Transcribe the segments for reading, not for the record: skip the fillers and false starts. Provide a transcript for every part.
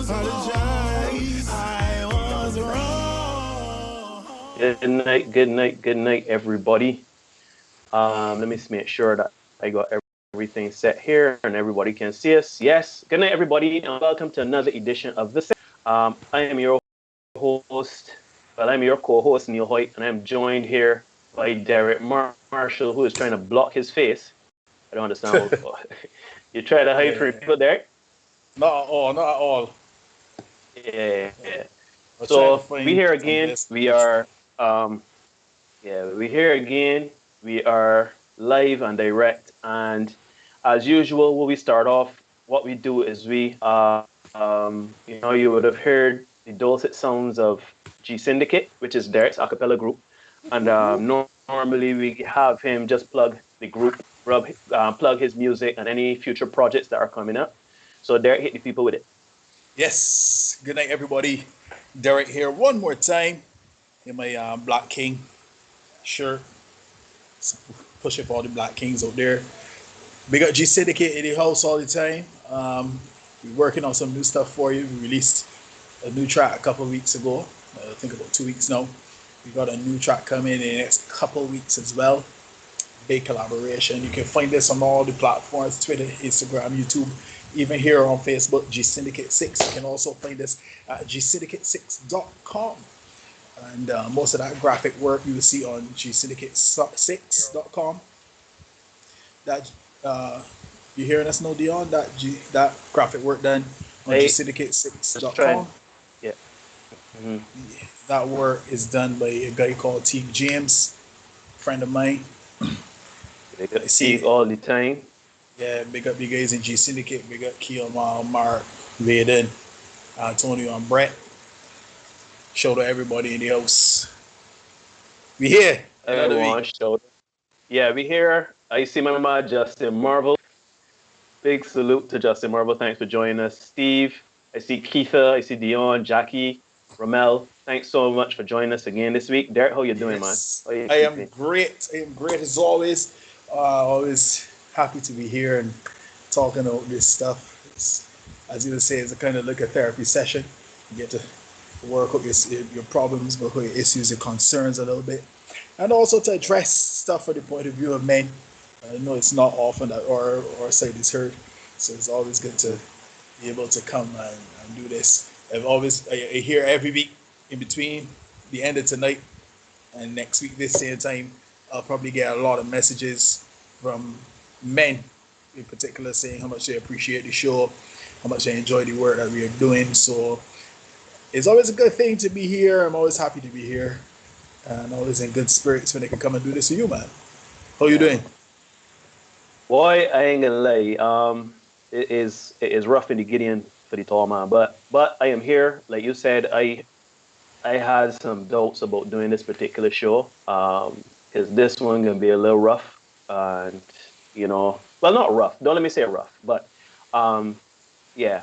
Apologize, I was wrong. Good night, everybody. Let me just make sure that I got everything set here and everybody can see us. Yes. Good night, everybody, and welcome to another edition of the. I am your host. Well, I'm your co-host Neil Hoyt, and I'm joined here by Derek Marshall, who is trying to block his face. I don't understand. You try to hide from Yeah, people, Derek. not at all, not at all. Yeah. I'm trying to So we find here some again. best We place. are Yeah, we're here again. We are live and direct. And as usual, when we start off, what we do is you would have heard the dulcet sounds of G Syndicate, which is Derek's acapella group. And normally we have him just plug the group, plug his music and any future projects that are coming up. So Derek, hit the people with it. Yes. Good night, everybody. Derek here one more time in my Black King shirt. Pushing for all the Black Kings out there. We got G Syndicate in the house all the time. We're working on some new stuff for you. We released a new track a couple of weeks ago. I think about 2 weeks now. We got a new track coming in the next couple of weeks as well. Big collaboration. You can find this on all the platforms: Twitter, Instagram, YouTube, even here on Facebook, G Syndicate 6. You can also find us at gsyndicate6.com. And most of that graphic work you will see on gsyndicate6.com. That you hearing us now, Dion? That graphic work done on I just trying. gsyndicate6.com. Yeah. Mm-hmm. That work is done by a guy called T. James, friend of mine. They I got see. Teague all the time. Yeah, big up you guys in G Syndicate. Big up Keon, Mark, Vaden, Antonio, and Brett. Show to everybody in the house. We here another week. Everyone showed. Yeah, we here. I see my man Justin Marvel. Big salute to Justin Marvel. Thanks for joining us. Steve, I see Keitha, I see Dion, Jackie, Ramel. Thanks so much for joining us again this week. Derek, how you doing, man? Yes, How you I am keeping? great. I am great as always. Always happy to be here and talking about this stuff. As you would say, it's a kind of like a therapy session. You get to work out your problems, work out your issues, your concerns a little bit, and also to address stuff from the point of view of men. I know it's not often that our side is heard, so it's always good to be able to come and do this. I hear every week in between the end of tonight and next week this same time, I'll probably get a lot of messages from men in particular saying how much they appreciate the show, how much they enjoy the work that we are doing. So it's always a good thing to be here. I'm always happy to be here and always in good spirits when they can come and do this with you, man. How you Yeah, doing? man. Boy, I ain't gonna lie. It is rough in the Gideon for the tall man, but I am here. Like you said, I had some doubts about doing this particular show. Because this one gonna be a little rough, and well, not rough. Don't let me say rough, but um, yeah,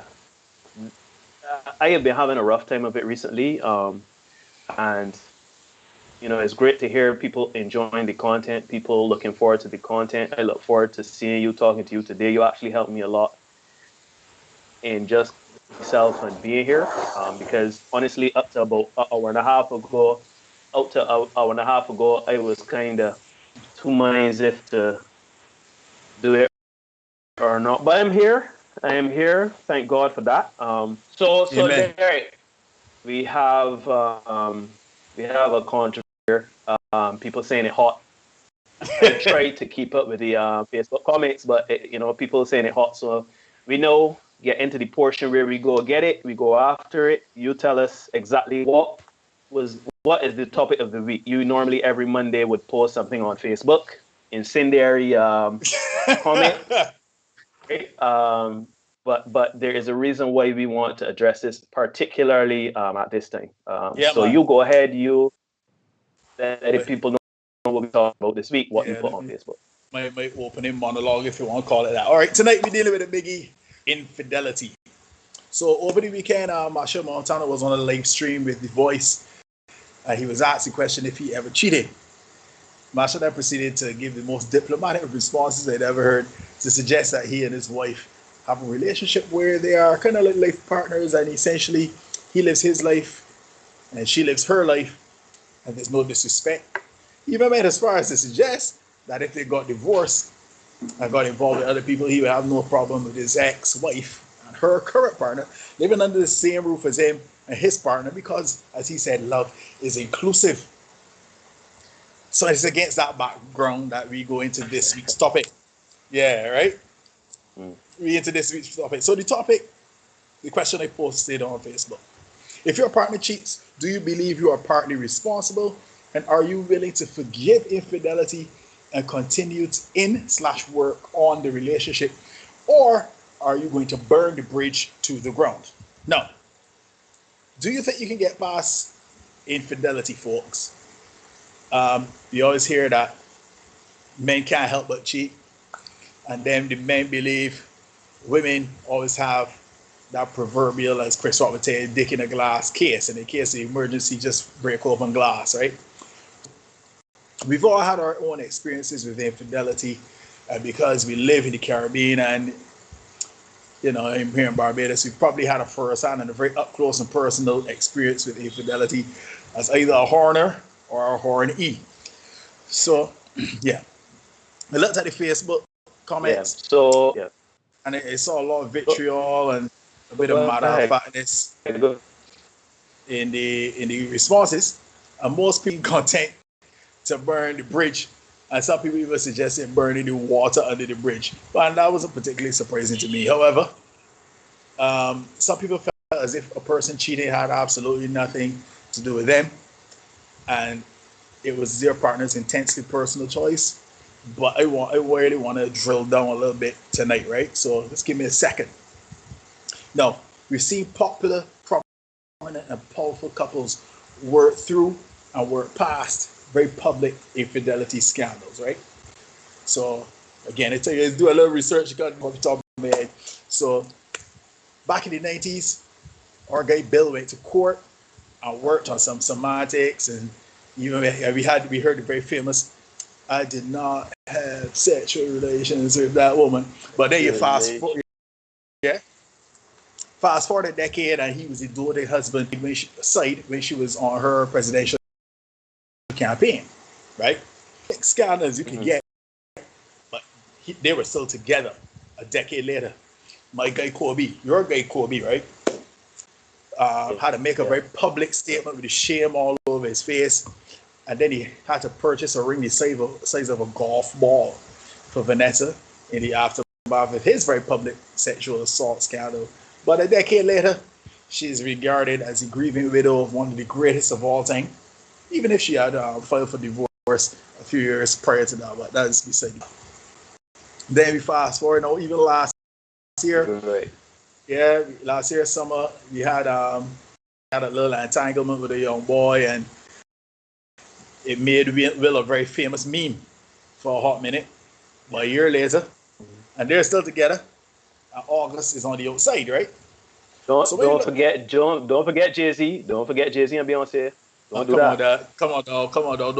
I have been having a rough time of it recently. And it's great to hear people enjoying the content, people looking forward to the content. I look forward to seeing you, talking to you today. You actually helped me a lot in just myself and being here. Because honestly, up to about an hour and a half ago, I was kind of two minds if to do it or not. But I'm here. I am here. Thank God for that. So Amen. Derek, we have we have a controversy here. People saying it hot. I try to keep up with the Facebook comments, but people saying it hot. So we know get into the portion where we go get it. We go after it. You tell us exactly what is the topic of the week. You normally every Monday would post something on Facebook, incendiary comment, right? But there is a reason why we want to address this, particularly at this time. Yeah, So man. you go ahead. You let the My, people know what we talk about this week. What you yeah, put on Facebook. my opening monologue, if you want to call it that. All right, tonight we're dealing with a biggie: infidelity. So over the weekend, Marshall Montana was on a live stream with The Voice. He was asked the question if he ever cheated. Marshall then proceeded to give the most diplomatic responses I'd ever heard to suggest that he and his wife have a relationship where they are kind of like life partners, and essentially he lives his life and she lives her life, and there's no disrespect. He even went as far as to suggest that if they got divorced and got involved with other people, he would have no problem with his ex-wife and her current partner living under the same roof as him and his partner, because, as he said, love is inclusive. So it's against that background that we go into this week's topic. Yeah, right? Mm. We into this week's topic. So the question I posted on Facebook: if your partner cheats, do you believe you are partly responsible? And are you willing to forgive infidelity and continue to in/work on the relationship? Or are you going to burn the bridge to the ground? Now, do you think you can get past infidelity, folks? You always hear that men can't help but cheat, and then the men believe women always have that proverbial, as Chris Rock would say, dick in a glass case. And in case of emergency, just break open glass, right? We've all had our own experiences with infidelity, because we live in the Caribbean and, you know, here in Barbados, we've probably had a first-hand and a very up-close and personal experience with infidelity as either a horner or a hornee. So, yeah. I looked at the Facebook Yeah. comments, So yeah. and I saw a lot of vitriol and a bit of Go matter of ahead. factness Go. in the responses, and most people content to burn the bridge, and some people even suggested burning the water under the bridge. But that wasn't particularly surprising to me. However, some people felt as if a person cheating had absolutely nothing to do with them, and it was their partner's intensely personal choice. But I really want to drill down a little bit tonight, right? So just give me a second. Now, we've seen popular, prominent, and powerful couples work through and work past very public infidelity scandals, right? So, again, I tell you, do a little research, you got off the top of my head. So, back in the 90s, our guy Bill went to court and worked on some semantics, and even we heard the very famous, "I did not have sexual relations with that woman." But then you fast forward a decade, and he was the doting husband when she was on her presidential campaign, right? Scandals you could get, but they were still together a decade later. My guy Kobe, your guy Kobe, right? Had to make a very public statement with the shame all over his face, and then he had to purchase a ring the size of a golf ball for Vanessa in the aftermath of his very public sexual assault scandal. But a decade later, she is regarded as the grieving widow of one of the greatest of all time, even if she had filed for divorce a few years prior to that. But that's beside the point. Then we fast forward now, even last year. Right. Yeah, last year summer we had a little entanglement with a young boy, and it made Will a very famous meme for a hot minute. But a year later, and they're still together. And August is on the outside, right? Don't forget Jay-Z. Don't forget Jay-Z and Beyonce. Don't do come on, that. dog. Come on, dog.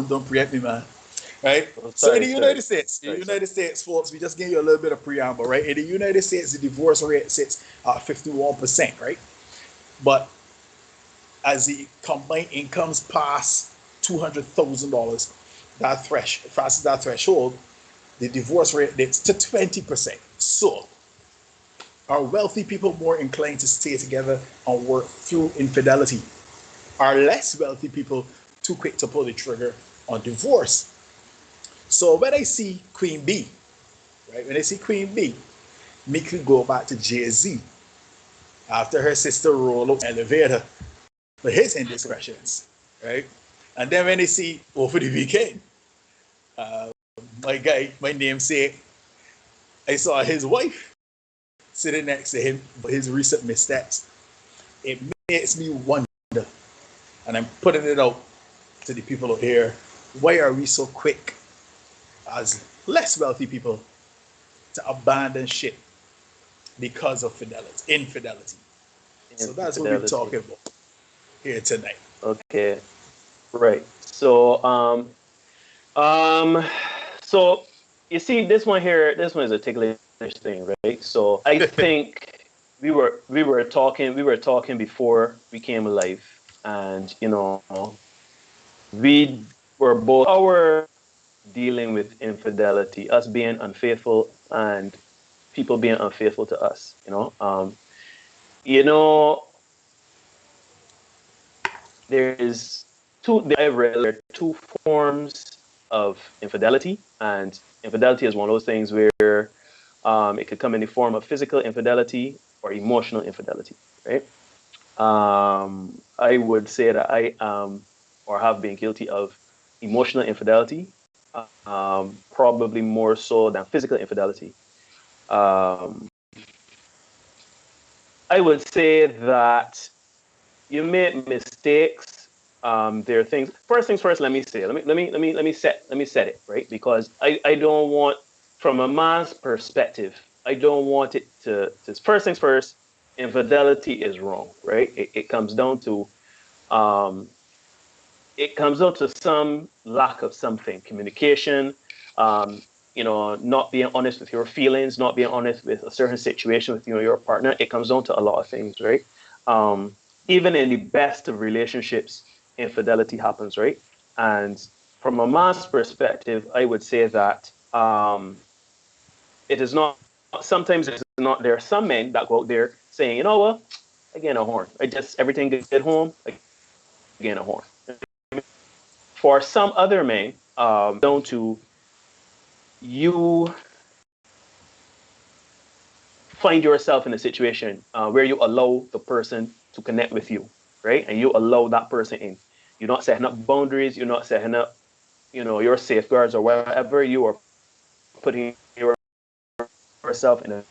Don't preempt me, man. Right? Oh, So in sorry, the United States, folks, we just gave you a little bit of preamble, right? In the United States, the divorce rate sits at 51%, right? But as the combined incomes pass $200,000, passes that threshold, the divorce rate dips to 20%. So, are wealthy people more inclined to stay together and work through infidelity? Are less wealthy people too quick to pull the trigger on divorce? So when I see Queen B, right? When I see Queen B, me could go back to Jay-Z after her sister roll up elevator for his indiscretions, right? And then when I see over the weekend, my namesake, I saw his wife sitting next to him for his recent missteps. It makes me wonder, and I'm putting it out to the people out here, why are we so quick as less wealthy people to abandon shit because of infidelity? So that's what we're talking about here tonight. Okay. Right. So so you see this one here, this one is a ticklish thing, right? So I think we were talking before we came alive, and we were both our dealing with infidelity, us being unfaithful and people being unfaithful to us. You know, there is I've read there are two forms of infidelity, and infidelity is one of those things where it could come in the form of physical infidelity or emotional infidelity, right? I would say that I am or have been guilty of emotional infidelity, probably more so than physical infidelity. Um, I would say that you make mistakes. There are things. First things first. Let me say. Let me set it right, because I don't want, from a man's perspective, I don't want it to first things first. Infidelity is wrong, right? Um, it comes down to some lack of something, communication, um, not being honest with your feelings, not being honest with a certain situation with your partner. It comes down to a lot of things, right? um, Even in the best of relationships, infidelity happens, right? And from a man's perspective, I would say that it is not, sometimes it's not. There are some men that go out there saying, you know what, I get a horn, I just, everything get home, I get a horn. For some other men, down to you find yourself in a situation where you allow the person to connect with you, right? And you allow that person in. You're not setting up boundaries. You're not setting up, your safeguards or whatever. You are putting yourself in a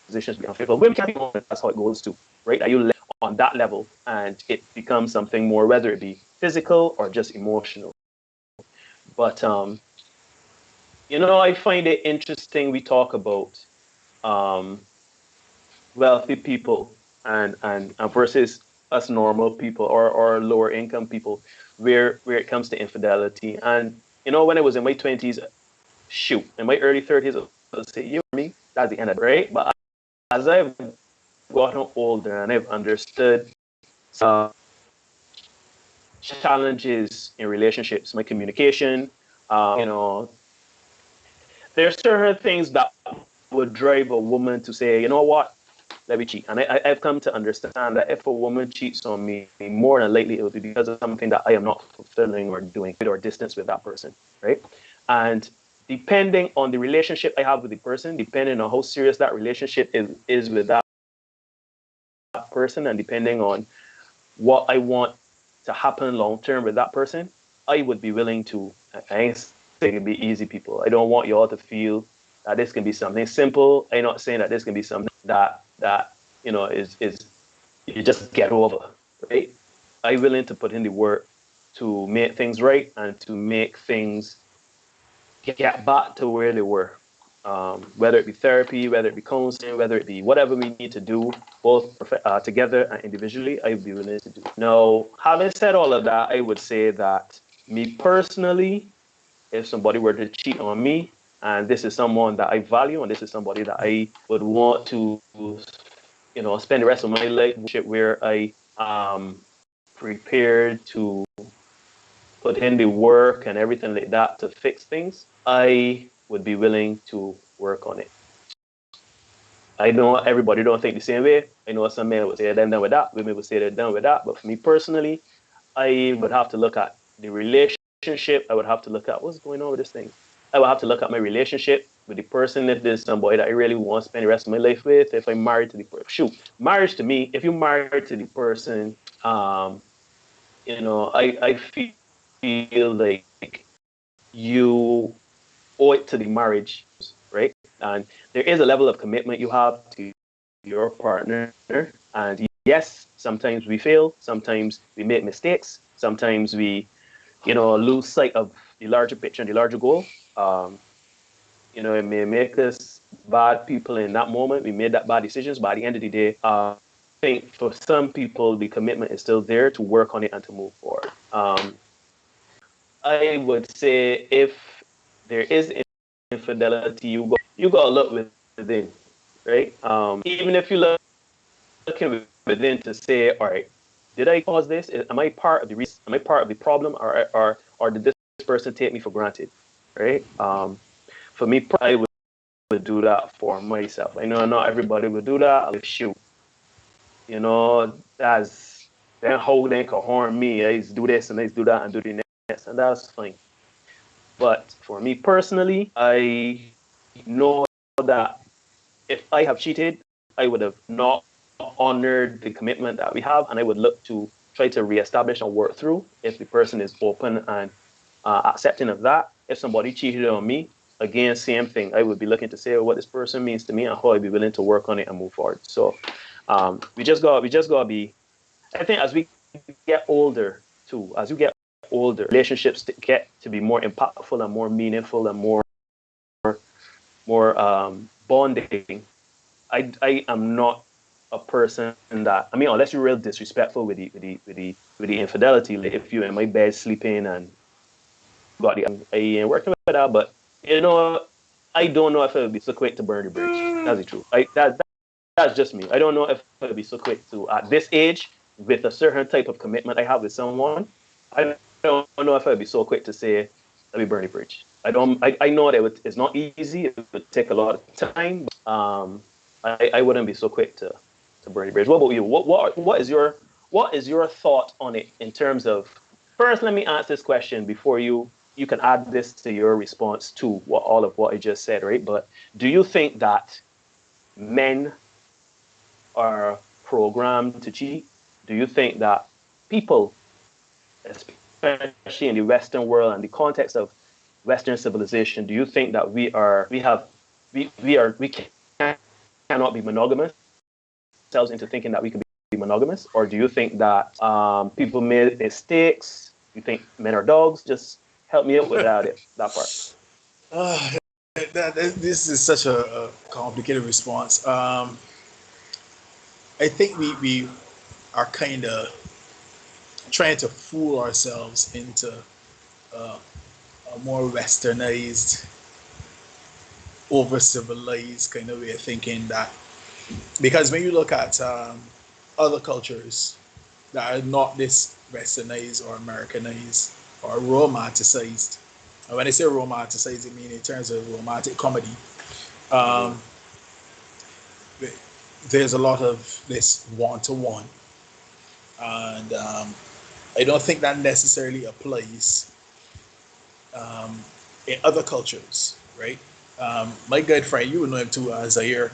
position to be unfaithful. Women can be, that's how it goes too, right? That you live on that level, and it becomes something more, whether it be physical or just emotional. But I find it interesting. We talk about um, wealthy people and versus us normal people, or lower income people, where it comes to infidelity. And when I was in my 20s, shoot, in my early 30s, I would say, you or me, that's the end of it, right? But as I've gotten older and I've understood some challenges in relationships, my communication, you know, there are certain things that would drive a woman to say, you know what, let me cheat. And I've come to understand that if a woman cheats on me, more than likely it will be because of something that I am not fulfilling or doing, or distance with that person, right? And depending on the relationship I have with the person, depending on how serious that relationship is with that person, and depending on what I want to happen long term with that person, I would be willing to. I ain't saying it can be easy, people. I don't want you all to feel that this can be something simple. I'm not saying that this can be something that is you just get over, right? I'm willing to put in the work to make things right and to make things get back to where they were. Whether it be therapy, whether it be counseling, whether it be whatever we need to do, both together and individually, I'd be willing to do. Now, having said all of that, I would say that me personally, if somebody were to cheat on me, and this is someone that I value, and this is somebody that I would want to, spend the rest of my life where I am prepared to put in the work and everything like that to fix things, I would be willing to work on it. I know everybody don't think the same way. I know some men would say they're done with that, women would say they're done with that. But for me personally, I would have to look at the relationship. I would have to look at what's going on with this thing. I would have to look at my relationship with the person. If there's somebody that I really want to spend the rest of my life with, if I'm married to the person, shoot, marriage to me, if you're married to the person, I feel like you owe it to the marriage, right? And there is a level of commitment you have to your partner. And yes, sometimes we fail, sometimes we make mistakes, sometimes we, lose sight of the larger picture and the larger goal. Um, it may make us bad people in that moment. We made that bad decisions, but at the end of the day, I think for some people, the commitment is still there to work on it and to move forward. I would say if there is infidelity, you go you gotta look within, right? Even if you looking within to say, all right, did I cause this? Am I part of the reason? Am I part of the problem, or did this person take me for granted, right? For me, I would do that for myself. I know not everybody would do that. Like, shoot, that's then how they can harm me. I do this and I do that and do the next, and that's fine. But for me personally, I know that if I have cheated, I would have not honored the commitment that we have, and I would look to try to reestablish and work through if the person is open and accepting of that. If somebody cheated on me, again, same thing. I would be looking to say what this person means to me and how I'd be willing to work on it and move forward. So we just got to be. I think as we get older too, as you get older, relationships get to be more impactful and more meaningful and more bonding. I am not a person that, I mean, unless you're real disrespectful with the infidelity, like if you're in my bed sleeping and got the I ain't working with that, but I don't know if I would be so quick to burn the bridge. That's the truth. That's just me. I don't know if I would be so quick to at this age with a certain type of commitment I have with someone. I don't know if I'd be so quick to say let me burn the bridge. I don't. I know that it's not easy. It would take a lot of time. I wouldn't be so quick to burn the bridge. What about you? What is your thought on it in terms of? First, let me ask this question before you can add this to your response to all of what I just said, right? But do you think that men are programmed to cheat? Do you think that people, especially in the Western world and the context of Western civilization, do you think that we cannot be monogamous ourselves into thinking that we can be monogamous, or do you think that people made mistakes? You think men are dogs? Just help me out with that part. Uh, this is such a complicated response. I think we are kind of trying to fool ourselves into uh, a more westernized, over civilized kind of way of thinking that because when you look at other cultures that are not this westernized or Americanized or romanticized, and when I say romanticized, I mean in terms of romantic comedy, Mm-hmm. um, there's a lot of this one to one, and I don't think that necessarily applies um, in other cultures, right? My good friend, you would know him too, Zaire.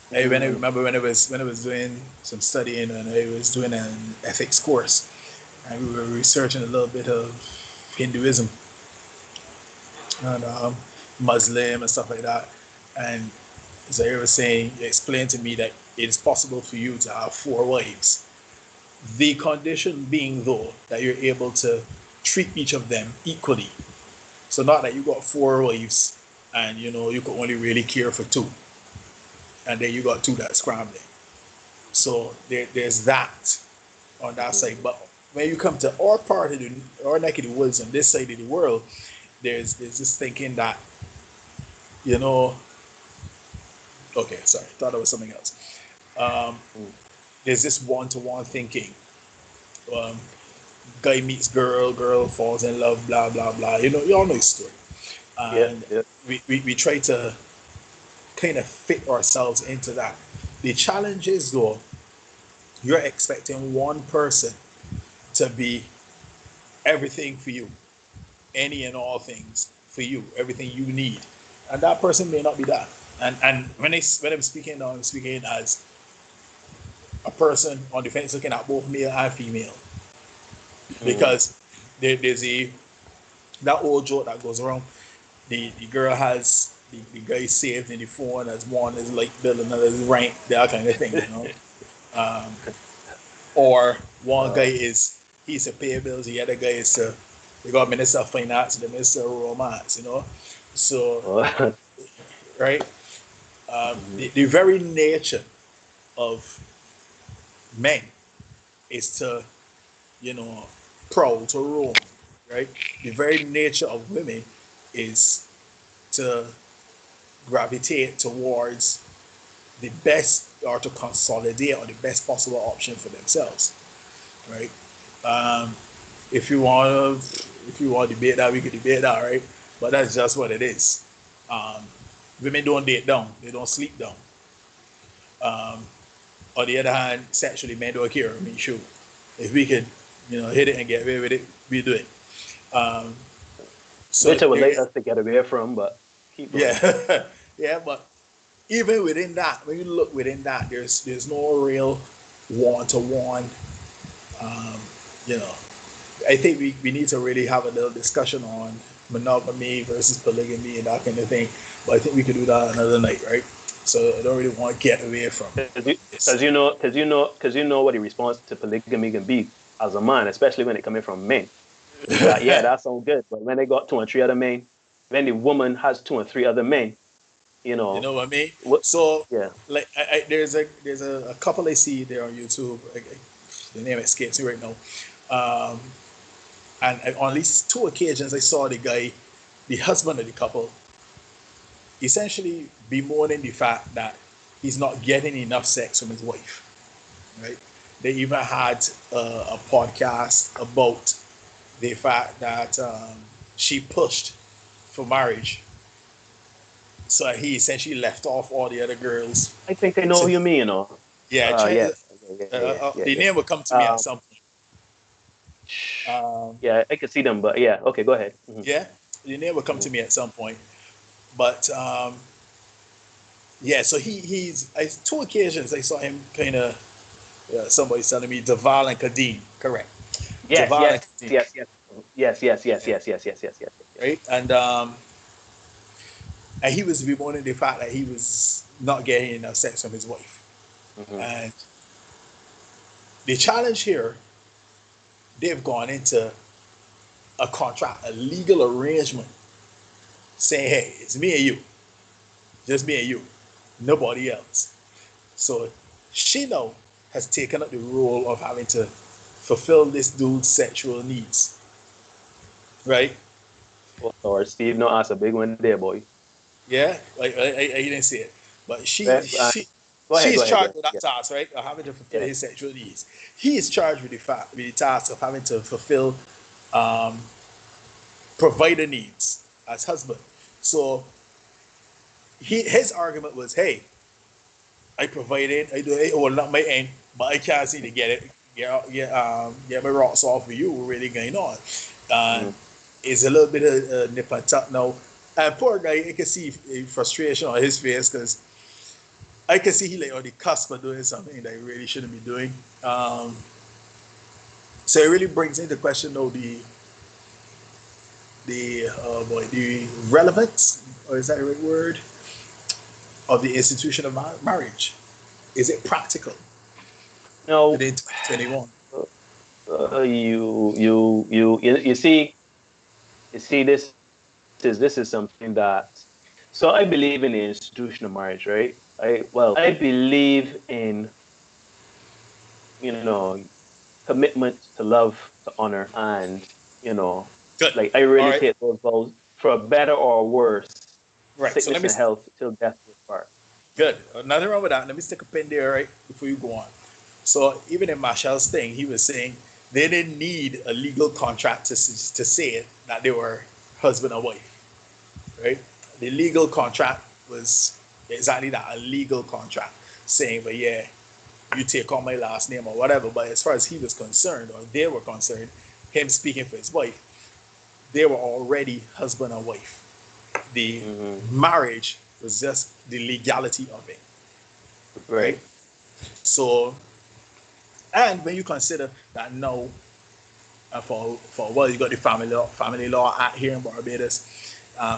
When I Mm-hmm. remember when I was doing some studying and I was doing an ethics course, and we were researching a little bit of Hinduism and Muslim and stuff like that. And Zaire was saying, explained to me that it is possible for you to have four wives. The condition being, though, that you're able to treat each of them equally. So not that you got four wives and you could only really care for two, and then you got two that's scrambling. So there's that on that side. Mm-hmm. But when you come to our neck of the woods on this side of the world, there's this thinking that you know. Okay, sorry, thought it was something else. Um, there's this one-to-one thinking. Um, Guy meets girl, girl falls in love, blah blah blah. You all know his story, Yeah, and yeah. we try to kind of fit ourselves into that. The challenge is though, you're expecting one person to be everything for you, any and all things for you, everything you need, and that person may not be that. And when I'm speaking now, I'm speaking as a person on the fence looking at both male and female, Mm. because there's a that old joke that goes around. The girl has the guy saved in the phone as one is like bill, another is rank, that kind of thing. Um, or one guy Uh, is he's to pay bills, the other guy is to they got Minister of Finance, the Minister of Romance. So uh, right, mhm. the very nature of men is to you know prowl to roam, right? The very nature of women is to gravitate towards the best or to consolidate or the best possible option for themselves, right? Um, if you want to debate that, we could debate that, right? But that's just what it is. Um, Women don't date down; they don't sleep down. Um, on the other hand, sexually, men don't care. I mean, sure, if we could, hit it and get away with it, we do it. Um, so Which I would there, like us to get away from, but keep going. yeah, yeah. But even within that, when you look within that, there's no real one to one. Um, you know, I think we need to really have a little discussion on monogamy versus polygamy and that kind of thing. But I think we could do that another night, right? So I don't really want to get away from this. Because you know what the response to polygamy can be as a man, especially when it coming from men. Is that yeah, that sounds good, but when they got two and three other men, when the woman has two and three other men, You know what I mean? what? So Yeah, like there's a couple I see there on YouTube. The name escapes me right now. Um, and on at least two occasions, I saw the husband of the couple, essentially bemoaning the fact that he's not getting enough sex from his wife. Right? They even had a podcast about the fact that she pushed for marriage, so he essentially left off all the other girls. I think I know So who you mean. yeah, try, Yes, yeah, the yeah. name will come to me at Um, some point. Um, yeah, I could see them, but yeah, okay, go ahead. yeah, the name will come to me at some point. But yeah, so two occasions I saw him kind of. Somebody's telling me Deval and Kadeem, correct? Yes, Deval and yes, Kadeem, yes, yes, yes, yes, yes, yeah, yes, yes, yes, yes, yes, yes. right? And he was bemoaning the fact that he was not getting enough sex from his wife. Mm-hmm. And the challenge here, they've gone into a contract, a legal arrangement, saying, "Hey, it's me and you, just me and you, nobody else." So she now has taken up the role of having to fulfill this dude's sexual needs, right? Oh, Lord, Steve, no, that's a big one there, boy. Yeah, like I didn't see it, but Yeah, go ahead, she's go ahead, charged yes, with that yes, task, right? Of having to fulfill yes. his sexual needs. He is charged with the task of having to fulfill um, provider needs as husband. So his argument was, "Hey, I provided, I do it, well not my end, but I can't seem to get it, get my rocks off with you. What really going on?" And Mm-hmm. it's a little bit of nip and tuck now. And poor guy, you can see frustration on his face because I can see he like on the cusp of doing something that he really shouldn't be doing. So it really brings into question though the relevance, or is that the right word, of the institution of marriage. Is it practical No, today in 2021? you see, this is something that. So I believe in the institution of marriage, right? I believe in you know commitment to love, to honor, and you know, Good. like I All really right. take those vows for better or worse, Right. So let sickness me and health till death do us part. good. Nothing wrong with that. Let me stick a pin there, right, before you go on. So even in Marshall's thing, he was saying they didn't need a legal contract to say it that they were husband and wife, right? The legal contract was exactly that, a legal contract saying, but yeah, you take on my last name or whatever. But as far as he was concerned, or they were concerned, him speaking for his wife, they were already husband and wife. The Mm-hmm. marriage was just the legality of it, right? Right. So, and when you consider that now, for a while, you got the family law act here in Barbados,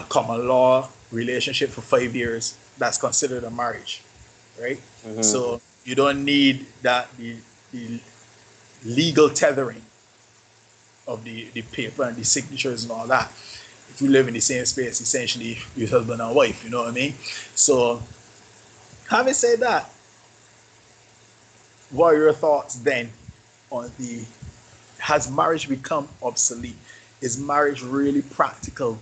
common law relationship for 5 years, that's considered a marriage, right? Mm-hmm. So you don't need the legal tethering of the paper and the signatures and all that. If you live in the same space, essentially you're husband and wife, you know what I mean? So having said that, what are your thoughts then on the has marriage become obsolete? Is marriage really practical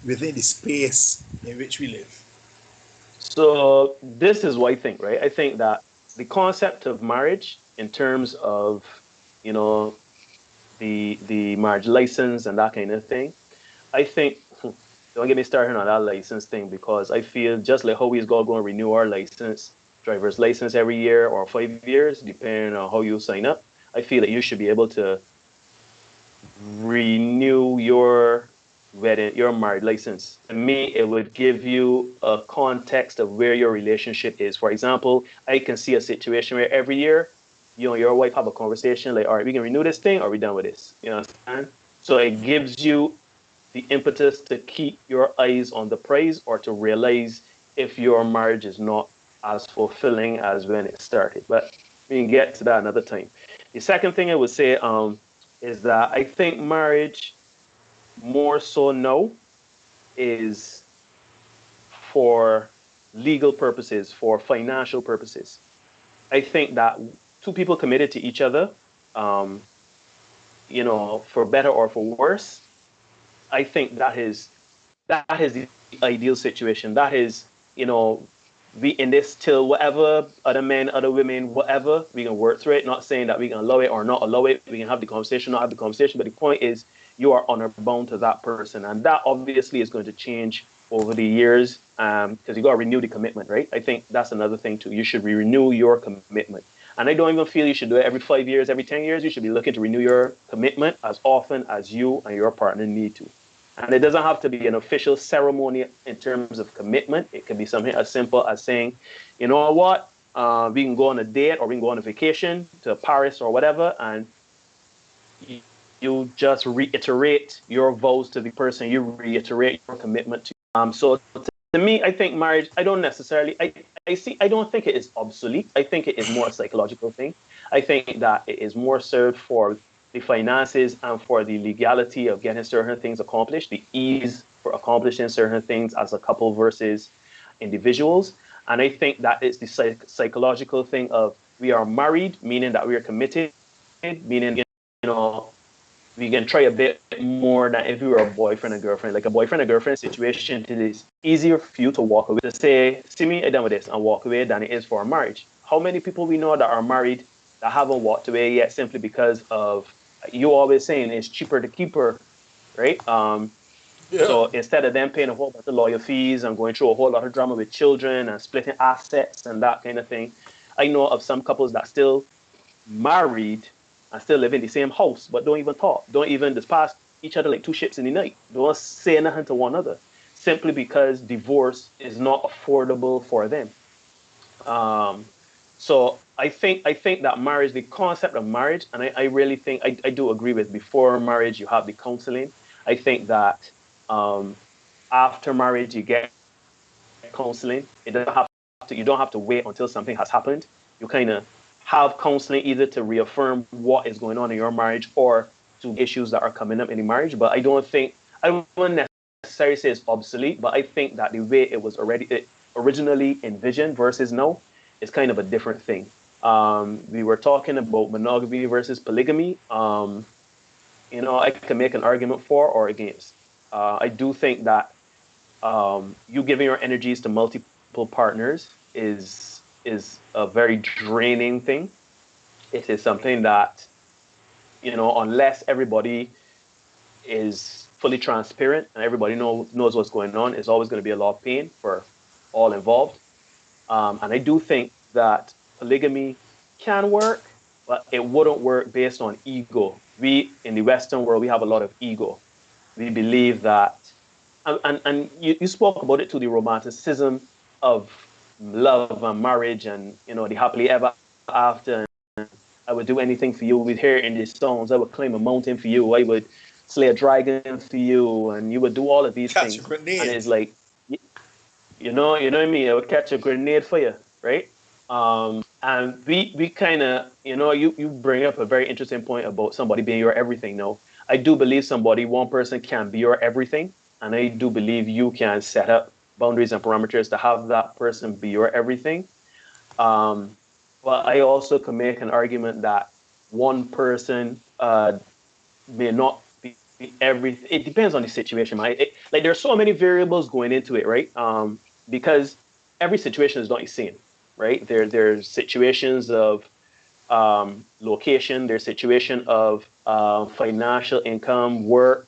within the space in which we live? So this is what I think, right? I think that the concept of marriage, in terms of, you know, the marriage license and that kind of thing, I think don't get me started on that license thing, because I feel just like how we's got to go and renew our license, driver's license every year or 5 years, depending on how you sign up. I feel that you should be able to renew your married license. To me, it would give you a context of where your relationship is. For example, I can see a situation where every year you and your wife have a conversation like, all right, we can renew this thing, or we done with this. You understand? So it gives you the impetus to keep your eyes on the prize, or to realize if your marriage is not as fulfilling as when it started. But we can get to that another time. The second thing I would say is that I think marriage more so now is for legal purposes, for financial purposes. I think that two people committed to each other, um, for better or for worse, I think that is the ideal situation. That is, we in this till whatever, other men, other women, whatever, we can work through it. Not saying that we can allow it or not allow it. We can have the conversation, not have the conversation. But the point is, you are honor bound to that person, and that obviously is going to change over the years. Because you got to renew the commitment, right? I think that's another thing too. You should renew your commitment, and I don't even feel you should do it every 5 years, every 10 years. You should be looking to renew your commitment as often as you and your partner need to. And it doesn't have to be an official ceremony in terms of commitment. It could be something as simple as saying, you know what, we can go on a date, or we can go on a vacation to Paris or whatever, and you just reiterate your vows to the person. You reiterate your commitment to. So to me, I think marriage. I don't necessarily. I don't think it is obsolete. I think it is more a psychological thing. I think that it is more served for the finances and for the legality of getting certain things accomplished, the ease for accomplishing certain things as a couple versus individuals. And I think that it's the psychological thing of we are married, meaning that we are committed, meaning, know, we can try a bit more than if we were a boyfriend and girlfriend. Like a boyfriend and girlfriend situation, it is easier for you to walk away, to say, see me, I'm done with this, and walk away, than it is for a marriage. How many people we know that are married that haven't walked away yet simply because of you always saying it's cheaper to keep her, right? Yeah. So instead of them paying a whole bunch of lawyer fees and going through a whole lot of drama with children and splitting assets and that kind of thing, I know of some couples that still married and still live in the same house, but don't even talk, don't even just pass each other like two ships in the night, don't say nothing to one another, simply because divorce is not affordable for them. Um, so I think that marriage, the concept of marriage, and I really think I do agree with before marriage you have the counseling. I think that um, after marriage you get counseling. You don't have to wait until something has happened. You kind of have counseling either to reaffirm what is going on in your marriage, or to issues that are coming up in the marriage. But I wouldn't necessarily say it's obsolete, but I think that the way it originally envisioned versus now is kind of a different thing. We were talking about monogamy versus polygamy. I can make an argument for or against. I do think that you giving your energies to multiple partners is a very draining thing. It is something that, unless everybody is fully transparent and everybody knows what's going on, it's always going to be a lot of pain for all involved. And I do think that polygamy can work, but it wouldn't work based on ego. We in the Western world, we have a lot of ego. We believe that, and you spoke about it, to the romanticism of love and marriage, and the happily ever after. I would do anything for you. We'd hear in these songs, I would climb a mountain for you. I would slay a dragon for you, and you would do all of these Catch a things. And grenade. it's like, you know what I mean? I would catch a grenade for you, right? And we kind of, you bring up a very interesting point about somebody being your everything. No, I do believe one person can be your everything, and I do believe you can set up boundaries and parameters to have that person be your everything. Um, but I also can make an argument that one person may not be everything. It depends on the situation, right? Like there's so many variables going into it, right? Because every situation is not the same, right? There's situations of location, there's situation of financial income, work.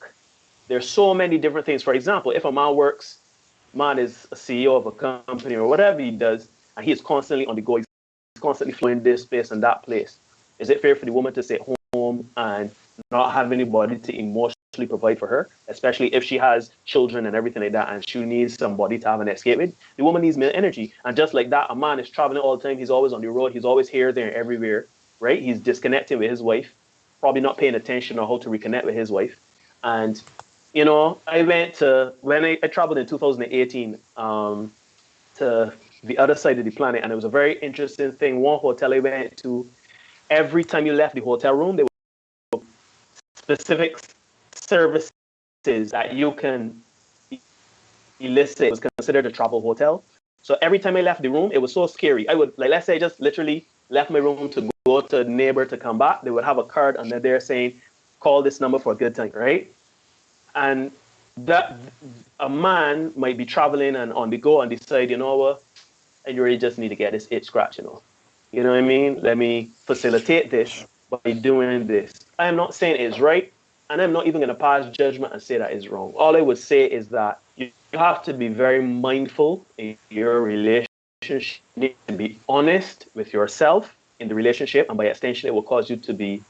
There's so many different things. For example, if a man is a CEO of a company or whatever he does, and he is constantly on the go, he's constantly flowing this place and that place. Is it fair for the woman to stay home and not have anybody to emotionally provide for her, especially if she has children and everything like that, and she needs somebody to have an escape with? The woman needs male energy, and just like that, a man is traveling all the time. He's always on the road. He's always here, there, and everywhere. Right? He's disconnecting with his wife, probably not paying attention or how to reconnect with his wife. And I went to when I traveled in 2018 to the other side of the planet, and it was a very interesting thing. One hotel I went to, every time you left the hotel room, there were specific services that you can elicit. It was considered a travel hotel. So every time I left the room, it was so scary. I would, like, let's say I just literally left my room to go to a neighbor to come back. They would have a card under there saying, call this number for a good time, right? And that a man might be traveling and on the go and decide, you know what, I really just need to get this itch scratch, You know what I mean? Let me facilitate this by doing this. I am not saying it's right, and I'm not even going to pass judgment and say that is wrong. All I would say is that you have to be very mindful in your relationship. You need to be honest with yourself in the relationship, and by extension, it will cause you to be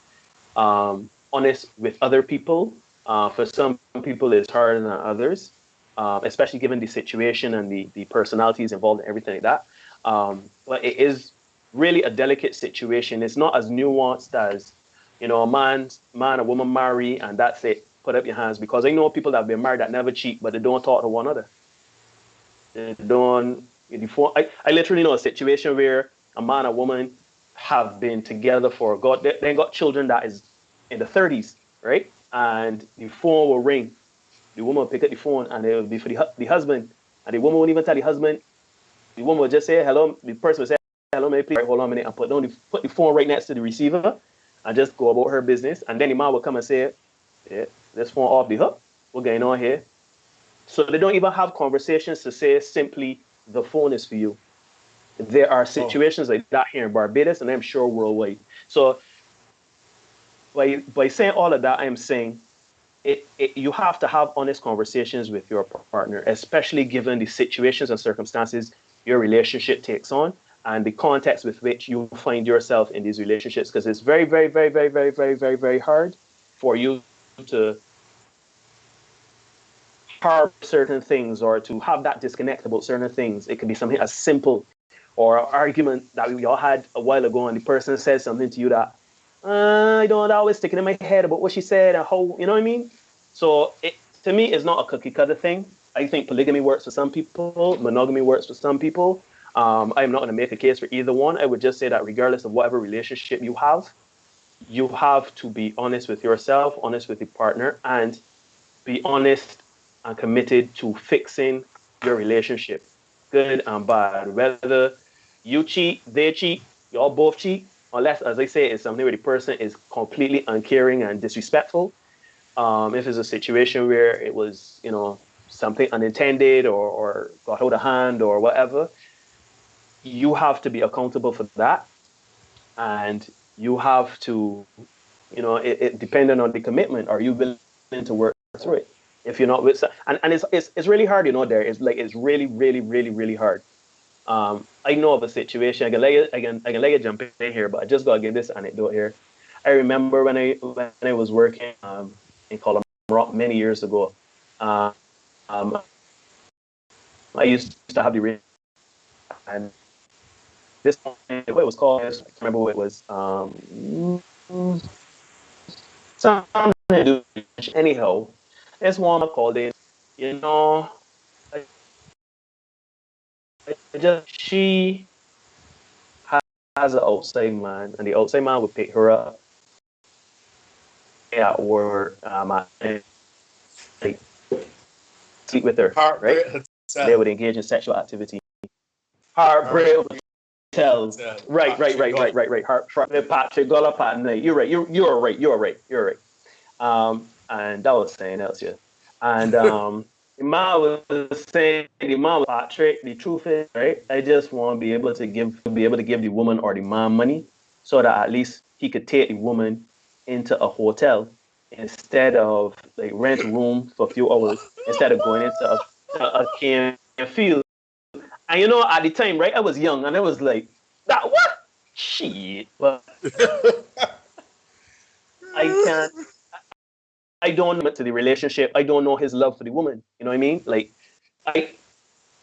honest with other people. For some people, it's harder than others, especially given the situation and the personalities involved and everything like that. But it is really a delicate situation. It's not as nuanced as, a man and woman marry and that's it. Put up your hands. Because I know people that have been married that never cheat, but they don't talk to one another. They don't. I literally know a situation where a man and woman have been together for God. They got children that is in the 30s, right? And the phone will ring. The woman will pick up the phone, and it will be for the husband. And the woman won't even tell the husband. The woman will just say hello. The person will say hello, may I please hold on a minute, and put the phone right next to the receiver, and just go about her business. And then the man will come and say, yeah, this phone off the hook. What's going on here? So they don't even have conversations to say simply, the phone is for you. There are situations like that here in Barbados, and I'm sure worldwide. So by saying all of that, I'm saying you have to have honest conversations with your partner, especially given the situations and circumstances your relationship takes on and the context with which you find yourself in these relationships. Because it's very, very, very, very, very, very, very, very hard for you to harbor certain things or to have that disconnect about certain things. It could be something as simple or an argument that we all had a while ago, and the person says something to you that I don't always sticking in my head about what she said and how, you know what I mean? So to me, it's not a cookie cutter thing. I think polygamy works for some people, monogamy works for some people. I'm not going to make a case for either one. I would just say that regardless of whatever relationship you have to be honest with yourself, honest with your partner, and be honest and committed to fixing your relationship, good and bad. Whether you cheat, they cheat, y'all both cheat, unless, as I say, it's something where the person is completely uncaring and disrespectful. If it's a situation where it was, something unintended or got out of hand or whatever, you have to be accountable for that. And you have to, it depending on the commitment, are you willing to work through it? If you're not with, and it's really hard, it's really, really, really, really hard. I know of a situation. I can let you jump in here, but I just gotta give this anecdote here. I remember when I was working in Colorado many years ago. Um, I used to have the radio, and this what it was called. I can't remember what it was. Something to do. Anyhow, this woman called in. You know, she has an outside man, and the outside man would pick her up at work, like, sleep with her, right? They would engage in sexual activity. Heartbreak Hotels. Right. Patrick Gollop at night. You're right. You're right. And that was saying else, yeah. And the man was saying, the man was Patrick. The truth is, right? I just want to be able to give the woman or the man money, so that at least he could take the woman into a hotel instead of like rent a room for a few hours instead of going into a can field. And at the time, right, I was young and I was like, that what? Shit. But I can't, I don't know to the relationship. I don't know his love for the woman. You know what I mean? Like, I,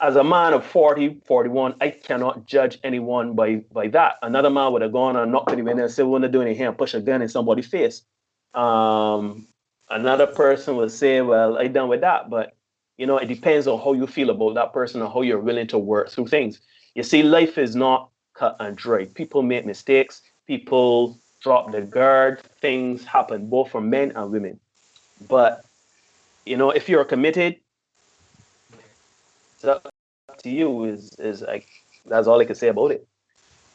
as a man of 40, 41, I cannot judge anyone by that. Another man would have gone and knocked on the window and said, we want to do anything here and push a gun in somebody's face. Um, Another person would say, well, I done with that. But, it depends on how you feel about that person and how you're willing to work through things. You see, life is not cut and dry. People make mistakes. People drop the guard. Things happen both for men and women. But, if you're committed, it's up to you is like, that's all I can say about it.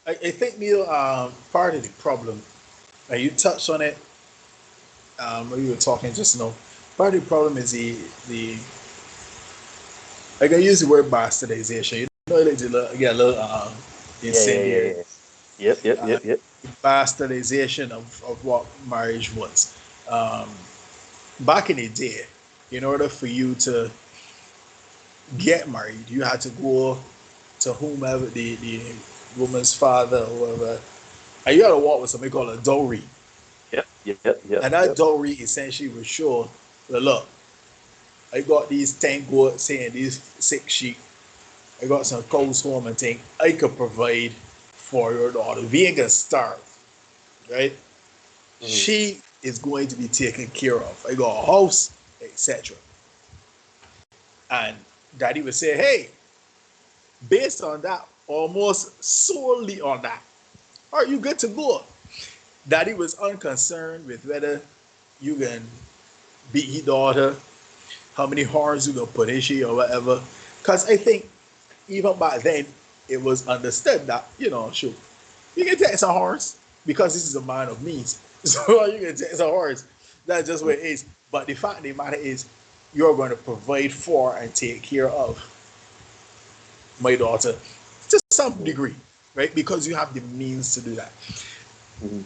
I think Neil, part of the problem, and you touched on it when you were talking just now. Part of the problem is the like I use the word bastardization. Like get a little Yeah, yeah, yeah, incendiary. yeah. Yep, yep, Uh, yep, yep. Bastardization of what marriage was. Um, Back in the day, in order for you to get married, you had to go to whomever the woman's father or whoever, and you had to walk with something called a dowry. Yep, yep, yep, And that yep. dowry essentially would show, well, look, I got these 10 goats and these 6 sheep. I got some cows home and thing I could provide for your daughter. We ain't gonna starve, right? Mhm. She is going to be taken care of. I got a house, etc. And daddy would say, hey, based on that, almost solely on that, are you good to go? Daddy was unconcerned with whether you can beat his daughter, how many horns you gonna put in she or whatever. Because I think even back then it was understood that, shoot, you can take some horns because this is a man of means. So you can take some horns. That's just what it is. But the fact of the matter is you're going to provide for and take care of my daughter to some Mhm. degree, right? Because you have the means to do that. Mhm.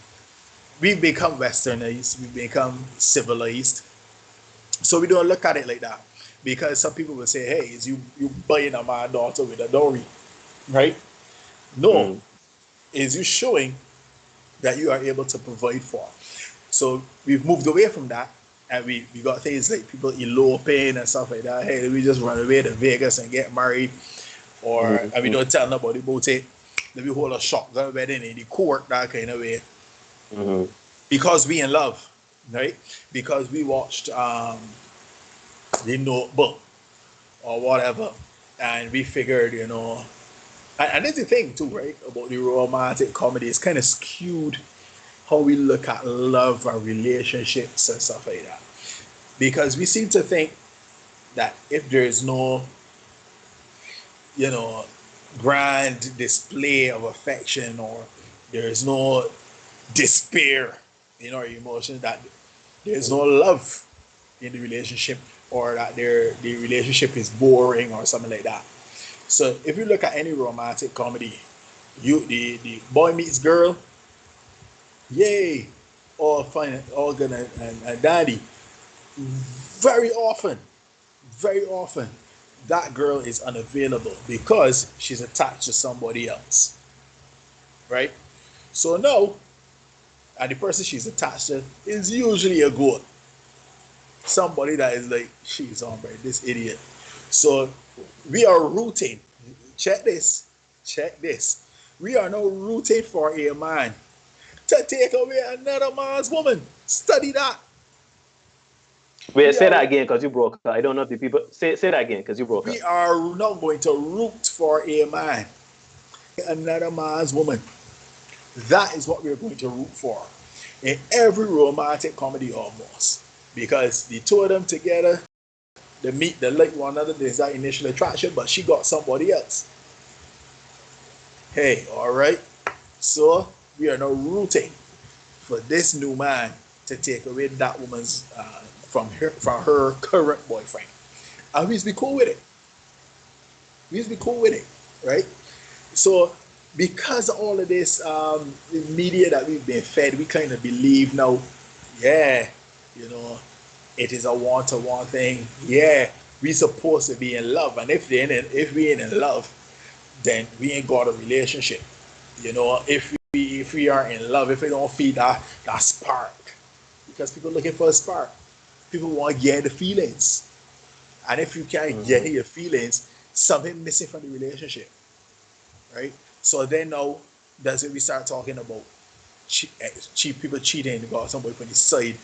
We become westernized, we become civilized. So we don't look at it like that. Because some people will say, hey, is you buying a my daughter with a dowry, right? No, Mhm. is you showing that you are able to provide for. So we've moved away from that, and we got things like people eloping and stuff like that. Hey, we just run away to Vegas and get married, or Mhm. and we Mhm. don't tell nobody about it. Then we hold a shotgun wedding in the court, that kind of way, Mhm. because we in love, right? Because we watched the Notebook or whatever, and we figured, and that's the thing too, right? About the romantic comedy, it's kind of skewed how we look at love and relationships and stuff like that. Because we seem to think that if there is no, you know, grand display of affection, or there is no despair in our emotions, that there's no love in the relationship, or that the relationship is boring or something like that. So if you look at any romantic comedy, the boy meets girl, yay, all fine, all good and dandy. Very often, very often, that girl is unavailable because she's attached to somebody else, right? So no, and the person she's attached to is usually a goat, somebody that is like, she's on, right, this idiot. So we are rooting. Check this. Check this. We are now rooting for a man to take away another man's woman. Study that. Wait, We say are that again because you broke up. I don't know if the people say that again because you broke we up. are not going to root for a man another man's woman. That is what we're going to root for in every romantic comedy almost. Because the two of them together, they meet, they like one another, there's that initial attraction, but she got somebody else. Hey, all right. So we are now rooting for this new man to take away that woman's from her current boyfriend. And we used to be cool with it. We used to be cool with it, right? So because of all of this media that we've been fed, we kind of believe now, yeah, you know, it is a want-to-want thing. Yeah, we supposed to be in love, and if we ain't in love, then we ain't got a relationship. You know, if we are in love, if we don't feel that spark, because people looking for a spark, people want to get the feelings, and if you can't get your feelings, something missing from the relationship, right? So then now that's when we start talking about cheat people cheating about somebody from the side.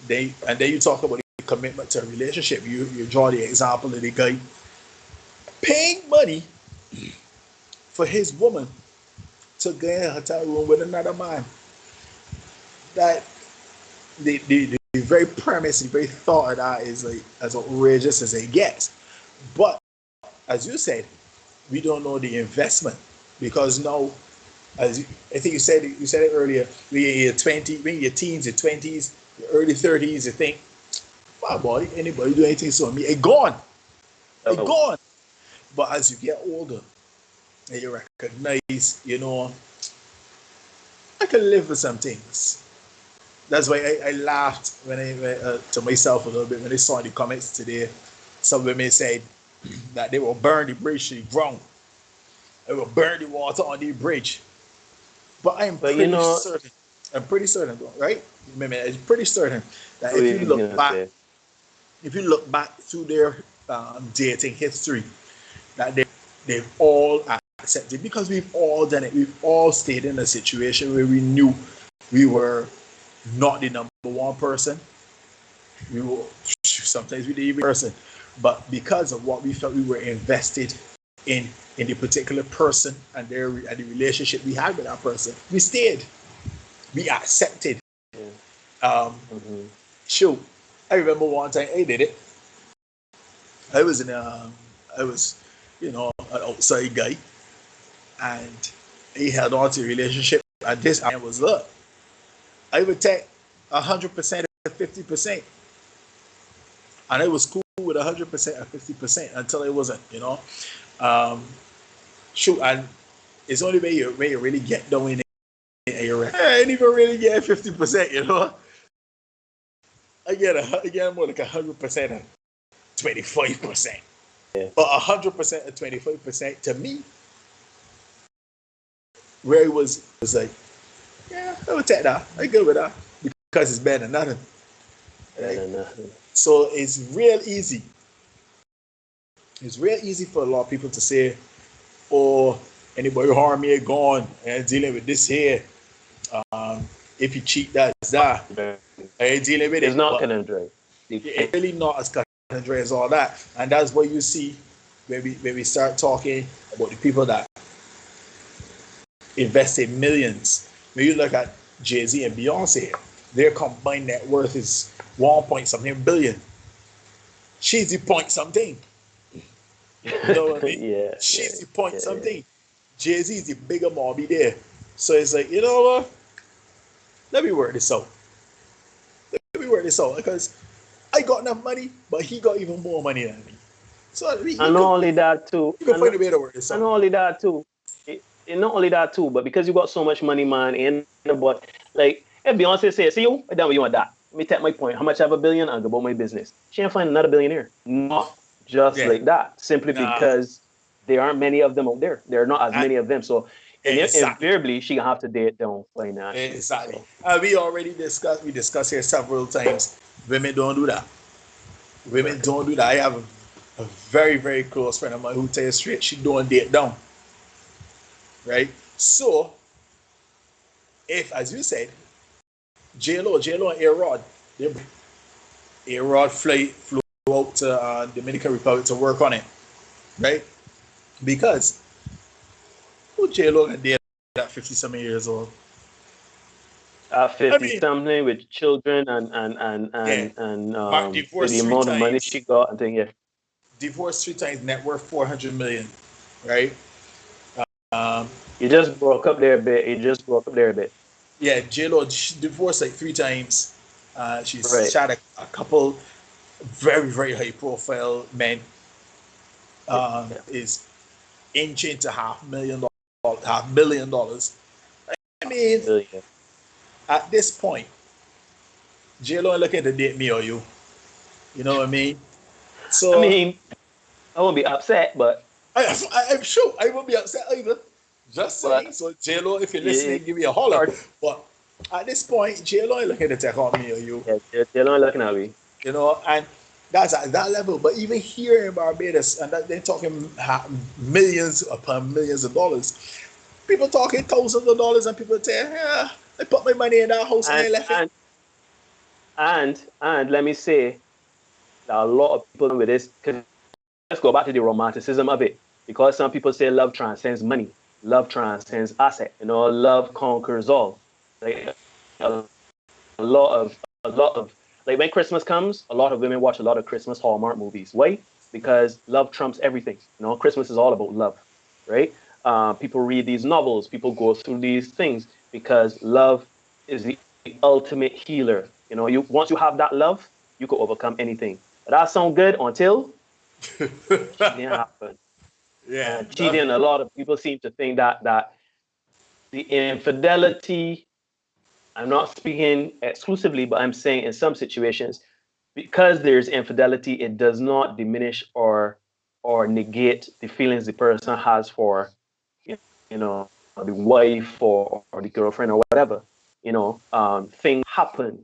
Then you talk about the commitment to a relationship. You draw the example of the guy paying money for his woman to go in a hotel room with another man. That the very premise, the very thought of that is like as outrageous as it gets. But as you said, we don't know the investment because now, I think you said it earlier. When you're 20, when you're teens, your 20s, your early 30s, you think, wow, boy, anybody do anything to me? It gone, it Oh, gone. But as you get older, and you recognize, you know, I can live with some things. That's why I laughed when to myself a little bit when I saw the comments today. Some women said that they will burn the bridge to the ground. They will burn the water on the bridge. But I am but you pretty know, certain. I'm pretty certain, right? Remember, I'm pretty certain that what are you gonna say? if you look back through their dating history, that they've all accepted because we've all done it. We've all stayed in a situation where we knew we were not the number one person. We were sometimes we didn't even person, but because of what we felt we were invested in in the particular person and the relationship we had with that person, we stayed. We accepted. Yeah. Um, Mm-hmm. shoot, I remember one time I did it. I was in I was, you know, an outside guy, and he held on to a relationship. And this I was look, I would take 100% or 50%, and I was cool with 100% or 50% until it wasn't, you know. Um, shoot, and it's only when you really get down in it and you're like, I ain't even really get 50%, you know. I get more like 100% and 25%. Yeah. But 100% and 25% to me, where it was like, yeah, I would take that. I go with that because it's better than nothing. Better Right? than nothing. So it's real easy. It's real easy for a lot of people to say, oh, anybody harm me, gone, and dealing with this here. Um, if you cheat, that's that. I ain't dealing with It's it. not But gonna enjoy. it's really not as cut and dry as all that. And that's what you see when we start talking about the people that invested millions. When you look at Jay-Z and Beyonce, their combined net worth is 1 point something billion. She's the point something. You know what I mean? Yeah, yeah, She's the point yeah, yeah. something. Jay-Z is the bigger mobby there. So it's like, you know what? Let me work this out. Let me work this out because I got enough money, but he got even more money than me. So I mean, And not only that too, you can find a way to work this and out. not only that too, not only that too, but because you got so much money, man, in the but like if Beyonce says, see you, I done with you on that. Let me take my point. How much I have a billion? I'll go about my business. She ain't find another billionaire. Not just Yeah. like that. Simply Nah. because there aren't many of them out there. There are not as I, many of them. So exactly. invariably she gonna have to date down financially. Exactly. So We already discussed. We discussed here several times. Women don't do that. Women right. don't do that. I have a very very close friend of mine who tells straight she don't date down. Right. So if, as you said, J Lo and A Rod, A Rod flew out to Dominican Republic to work on it. Right. Because who J Lo and date at 50 something years old? At I 50 mean, something with children yeah. and Mark with the divorced three amount of money she times. got and thing, yeah. Divorced 3 times. Net worth 400 million. Right. Um, You just broke up there a bit. You just broke up there a bit. yeah, J Lo divorced like 3 times. She's Right. had a couple very very high profile men. is inching to $500,000. I mean, billion. at this point, J-Lo ain't looking to date me or you. You know what I mean? I So mean, I won't be upset, I'm sure I won't be upset either. Just saying. but So J-Lo, if you're yeah, listening, give me a holler. or But at this point, J-Lo ain't looking to take on me or you. yeah, they're not looking at me. You know, and that's at that level. But even here in Barbados, and that they're talking millions upon millions of dollars. People talking thousands of dollars, and people say, "Yeah, I put my money in that house and I And left it." and and let me say that a lot of people with this, because let's go back to the romanticism of it. Because some people say love transcends money, love transcends asset. Love conquers all. Like a a lot of like when Christmas comes, a lot of women watch a lot of Christmas Hallmark movies. Why? Because love trumps everything. Christmas is all about love, right? People read these novels, people go through these things because love is the ultimate healer. You once you have that love, you can overcome anything. But that sounds good until cheating happens. Yeah. And cheating, a lot of people seem to think that the infidelity. I'm not speaking exclusively, but I'm saying in some situations, because there's infidelity, it does not diminish or negate the feelings the person has for you know the wife or the girlfriend or whatever. Things happen.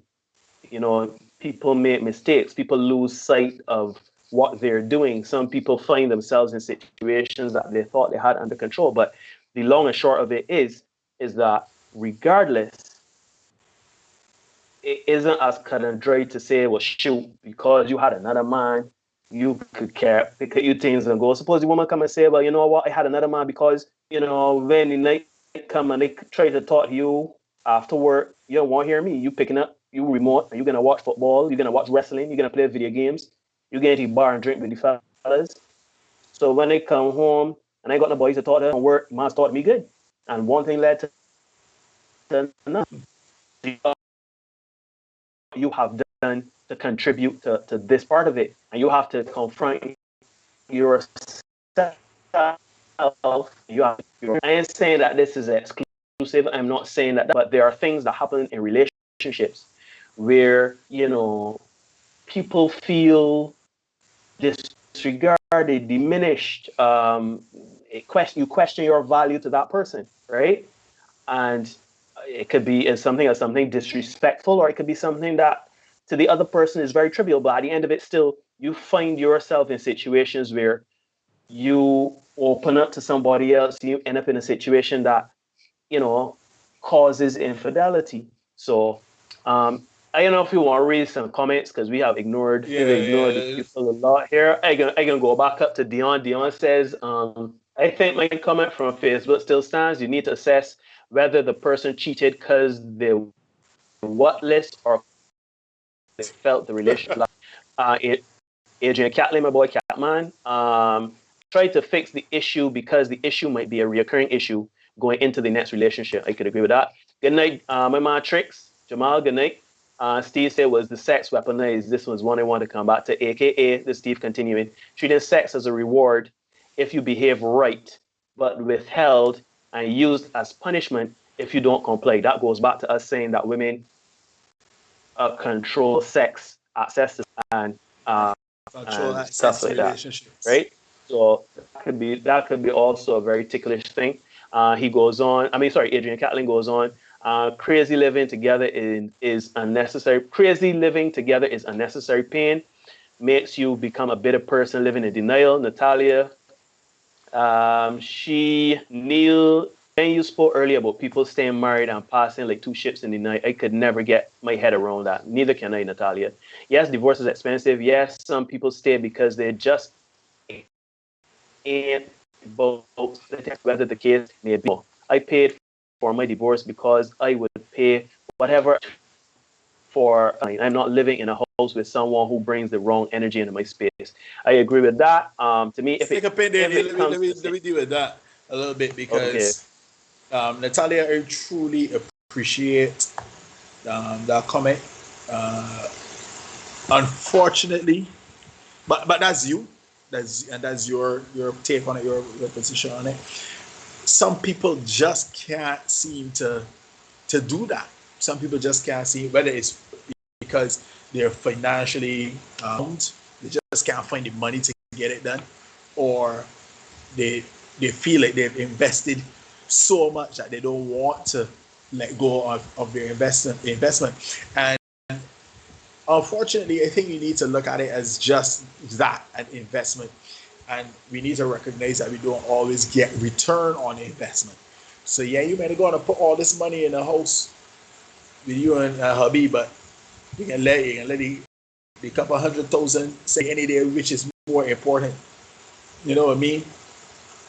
People make mistakes. People lose sight of what they're doing. Some people find themselves in situations that they thought they had under control. But the long and short of it is that regardless, it isn't as cut and dry to say, well, shoot, because you had another man, you could care, pick at your things and go. Suppose the woman come and say, well, you know what, I had another man because, when the night come and they try to talk to you after work, you don't want to hear me. You picking up, you remote, and you're going to watch football, you're going to watch wrestling, you're going to play video games, you're going to the bar and drink with the fellas. So when they come home and I got no boys to talk to and work, man taught me good. And one thing led to another. You have done to contribute to this part of it. And you have to confront yourself. You have I ain't saying that this is exclusive. I'm not saying that, but there are things that happen in relationships where, people feel disregarded, diminished. You question your value to that person, right? And it could be something disrespectful, or it could be something that to the other person is very trivial, but at the end of it, still you find yourself in situations where you open up to somebody else, you end up in a situation that you know causes infidelity. So I don't know if you want to read some comments because we've Yeah, ignored the yeah. people a lot here. I can go back up to Dion. Dion says, I think my comment from Facebook still stands. You need to assess whether the person cheated because they what list or they felt the relationship. It, Adrian Catlin, my boy Catman, try to fix the issue because the issue might be a recurring issue going into the next relationship. I could agree with that. Good night, my man Tricks. Jamal, good night. Steve said, was the sex weaponized? This was one I want to come back to, aka the Steve continuing. Treating sex as a reward if you behave right, but withheld and used as punishment if you don't comply. That goes back to us saying that women control sex, access to and uh, Control and access stuff to like that, relationships. right? So that could be also a very ticklish thing. He goes on. I mean, sorry, Adrian Catlin goes on. Crazy living together is unnecessary. Crazy living together is unnecessary pain. Makes you become a bitter person living in denial. Natalia, Neil, when you spoke earlier about people staying married and passing like two ships in the night, I could never get my head around that. Neither can I, Natalia. Yes, divorce is expensive. Yes, some people stay because they just ain't both whether the case may be. I paid for my divorce because I would pay whatever for. I'm not living in a house with someone who brings the wrong energy into my space. I agree with that. To me, Let's take a pen there. if it Let me, comes let me, to let me deal with that a little bit okay, because Natalia, I truly appreciate that comment. Uh, Unfortunately, but that's you. that's your take on it, your position on it. Some people just can't seem to do that. Some people just can't see, whether it's because they're financially they just can't find the money to get it done, or they they feel like they've invested so much that they don't want to let go of their investment. And unfortunately, I think you need to look at it as just that, an investment. And we need to recognize that we don't always get return on investment. So yeah, you may go and put all this money in a house with you and a hubby, but you can let the couple 100,000 say any day, which is more important. You know what I mean?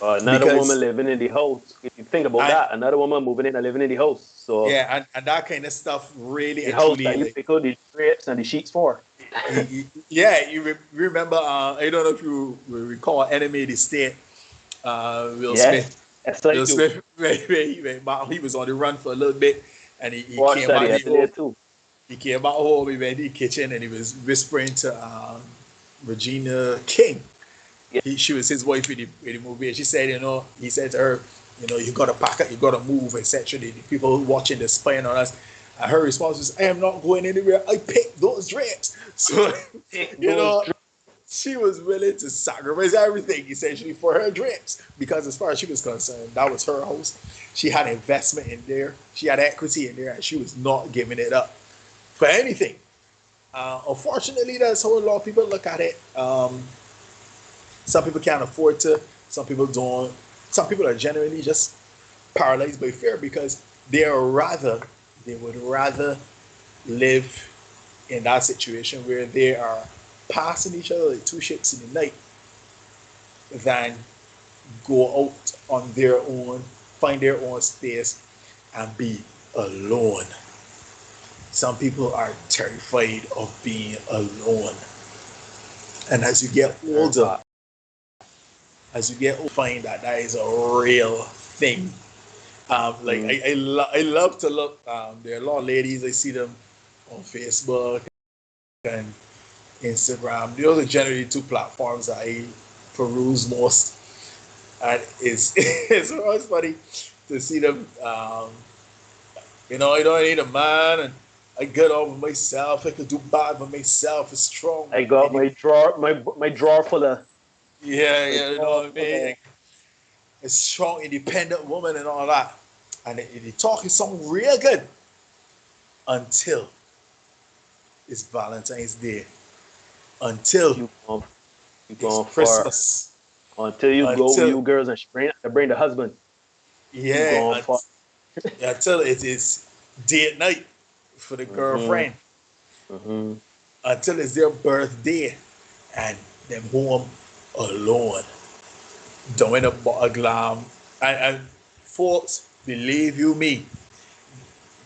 Another woman Because living in the house. If you think about I that, another woman moving in and living in the house. So yeah, and that kind of stuff really the and house truly that you like pick out the drapes and the sheets for. yeah, remember I don't know if you recall Enemy of the State, Will Yes, Smith. that's like Will you Smith, he was on the run for a little bit, and he watch came that back the the other day home. too. He came back home. He went in the kitchen and he was whispering to Regina King. Yeah, She was his wife in the movie, and she said, he said to her, you got to pack up, you got to move, etc. The people watching the spying on us. And her response was, I am not going anywhere. I picked those drapes. So, take you those know, drapes. she was willing to sacrifice everything essentially for her drapes because, as far as she was concerned, that was her house. She had investment in there, she had equity in there, and she was not giving it up for anything. Unfortunately, that's how a lot of people look at it. Some people can't afford to. Some people don't. Some people are genuinely just paralyzed by fear because they would rather live in that situation where they are passing each other like two ships in the night than go out on their own, find their own space, and be alone. Some people are terrified of being alone. And as you get Very older, hot. find that that is a real thing. Like Mm. I love to look. There are a lot of ladies. I see them on Facebook and Instagram. Those are generally two platforms that I peruse most, and it's always funny to see them. I don't need a man, and I get over myself. I can do bad by myself. It's strong. I got my drawer, my drawer full of Yeah, my yeah, you know drawer what I full mean. of. Like, a strong, independent woman and all that. And they talk is something real good until it's Valentine's Day, until You going you it's going far Christmas, until you go with until you girls and bring the husband. You yeah, going far. until it is date night for the Mm-hmm. girlfriend, Mm-hmm. until it's their birthday, and them home alone, doing a glam, and folks, believe you me,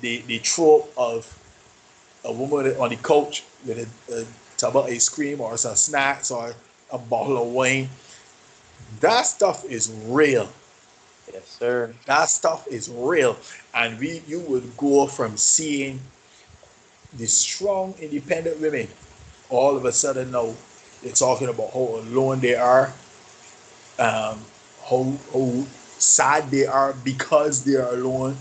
the trope of a woman on the couch with a tub of ice cream or some snacks or a bottle of wine. That stuff is real. Yes, sir. That stuff is real. And you would go from seeing the strong, independent women all of a sudden now they're talking about how alone they are, um, how sad they are because they are alone,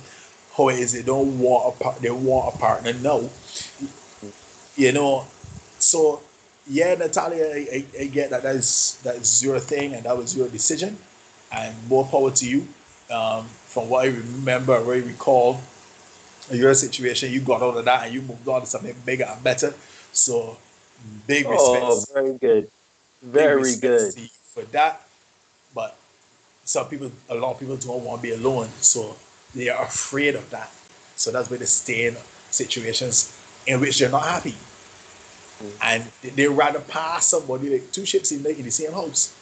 how it is they want a partner now. You know, so yeah, Natalia, I get that that's your thing and that was your decision, and more power to you. From what I remember, what I recall, your situation, you got out of that and you moved on to something bigger and better. So big Oh, respects, very good. big Very respects good. to you for that. But a lot of people don't want to be alone, so they are afraid of that. So that's why they stay in situations in which they're not happy. Mm. And they rather pass somebody like two ships in the same house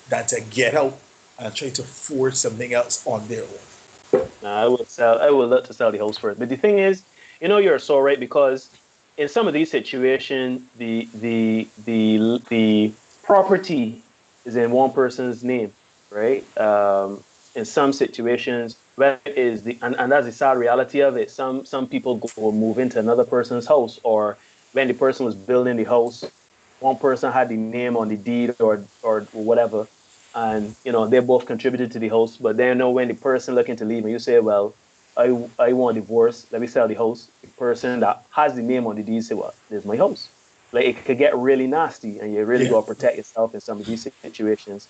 than to get out and try to force something else on their own. Nah, I would love to sell the house first. But the thing is, you're so right because in some of these situations, the property is in one person's name, right? In some situations, where it is and that's the sad reality of it. Some people go move into another person's house, or when the person was building the house, one person had the name on the deed or whatever, and they both contributed to the house. But then when the person looking to leave and you say, well, I want a divorce, let me sell the house. The person that has the name on the deed say, well, there's my house. Like it could get really nasty, and you really Yeah. got to protect yourself in some of these situations,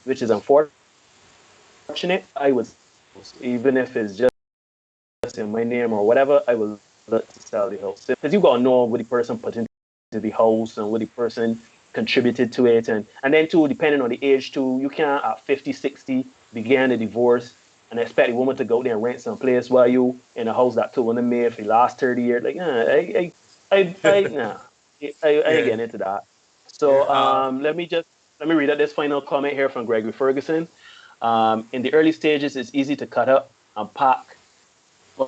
which is unfortunate. I would, even if it's just in my name or whatever, I will look to sell the house because you gotta know what the person put into the house and what the person contributed to it, and then too, depending on the age too, you can't at 50, 60 begin a divorce and expect a woman to go there and rent some place while you in a house that two women made for the last 30 years. Like, nah, I ain't Yeah. getting into that. Yeah. So let me read out this final comment here from Gregory Ferguson. In the early stages, it's easy to cut up and pack,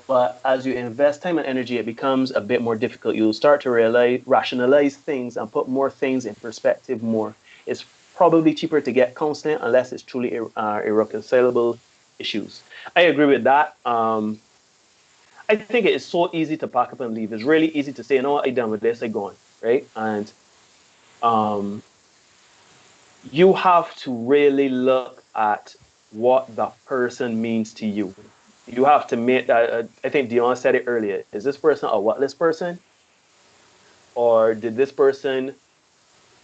but as you invest time and energy, it becomes a bit more difficult. You'll start to realize, rationalize things and put more things in perspective more. It's probably cheaper to get constant unless it's truly irreconcilable issues. I agree with that. I think it is so easy to pack up and leave. It's really easy to say, you know what, I'm done with this, I'm gone, right? And um, you have to really look at what the person means to you. You have to make that. I think Dion said it earlier. Is this person a whatless person, or did this person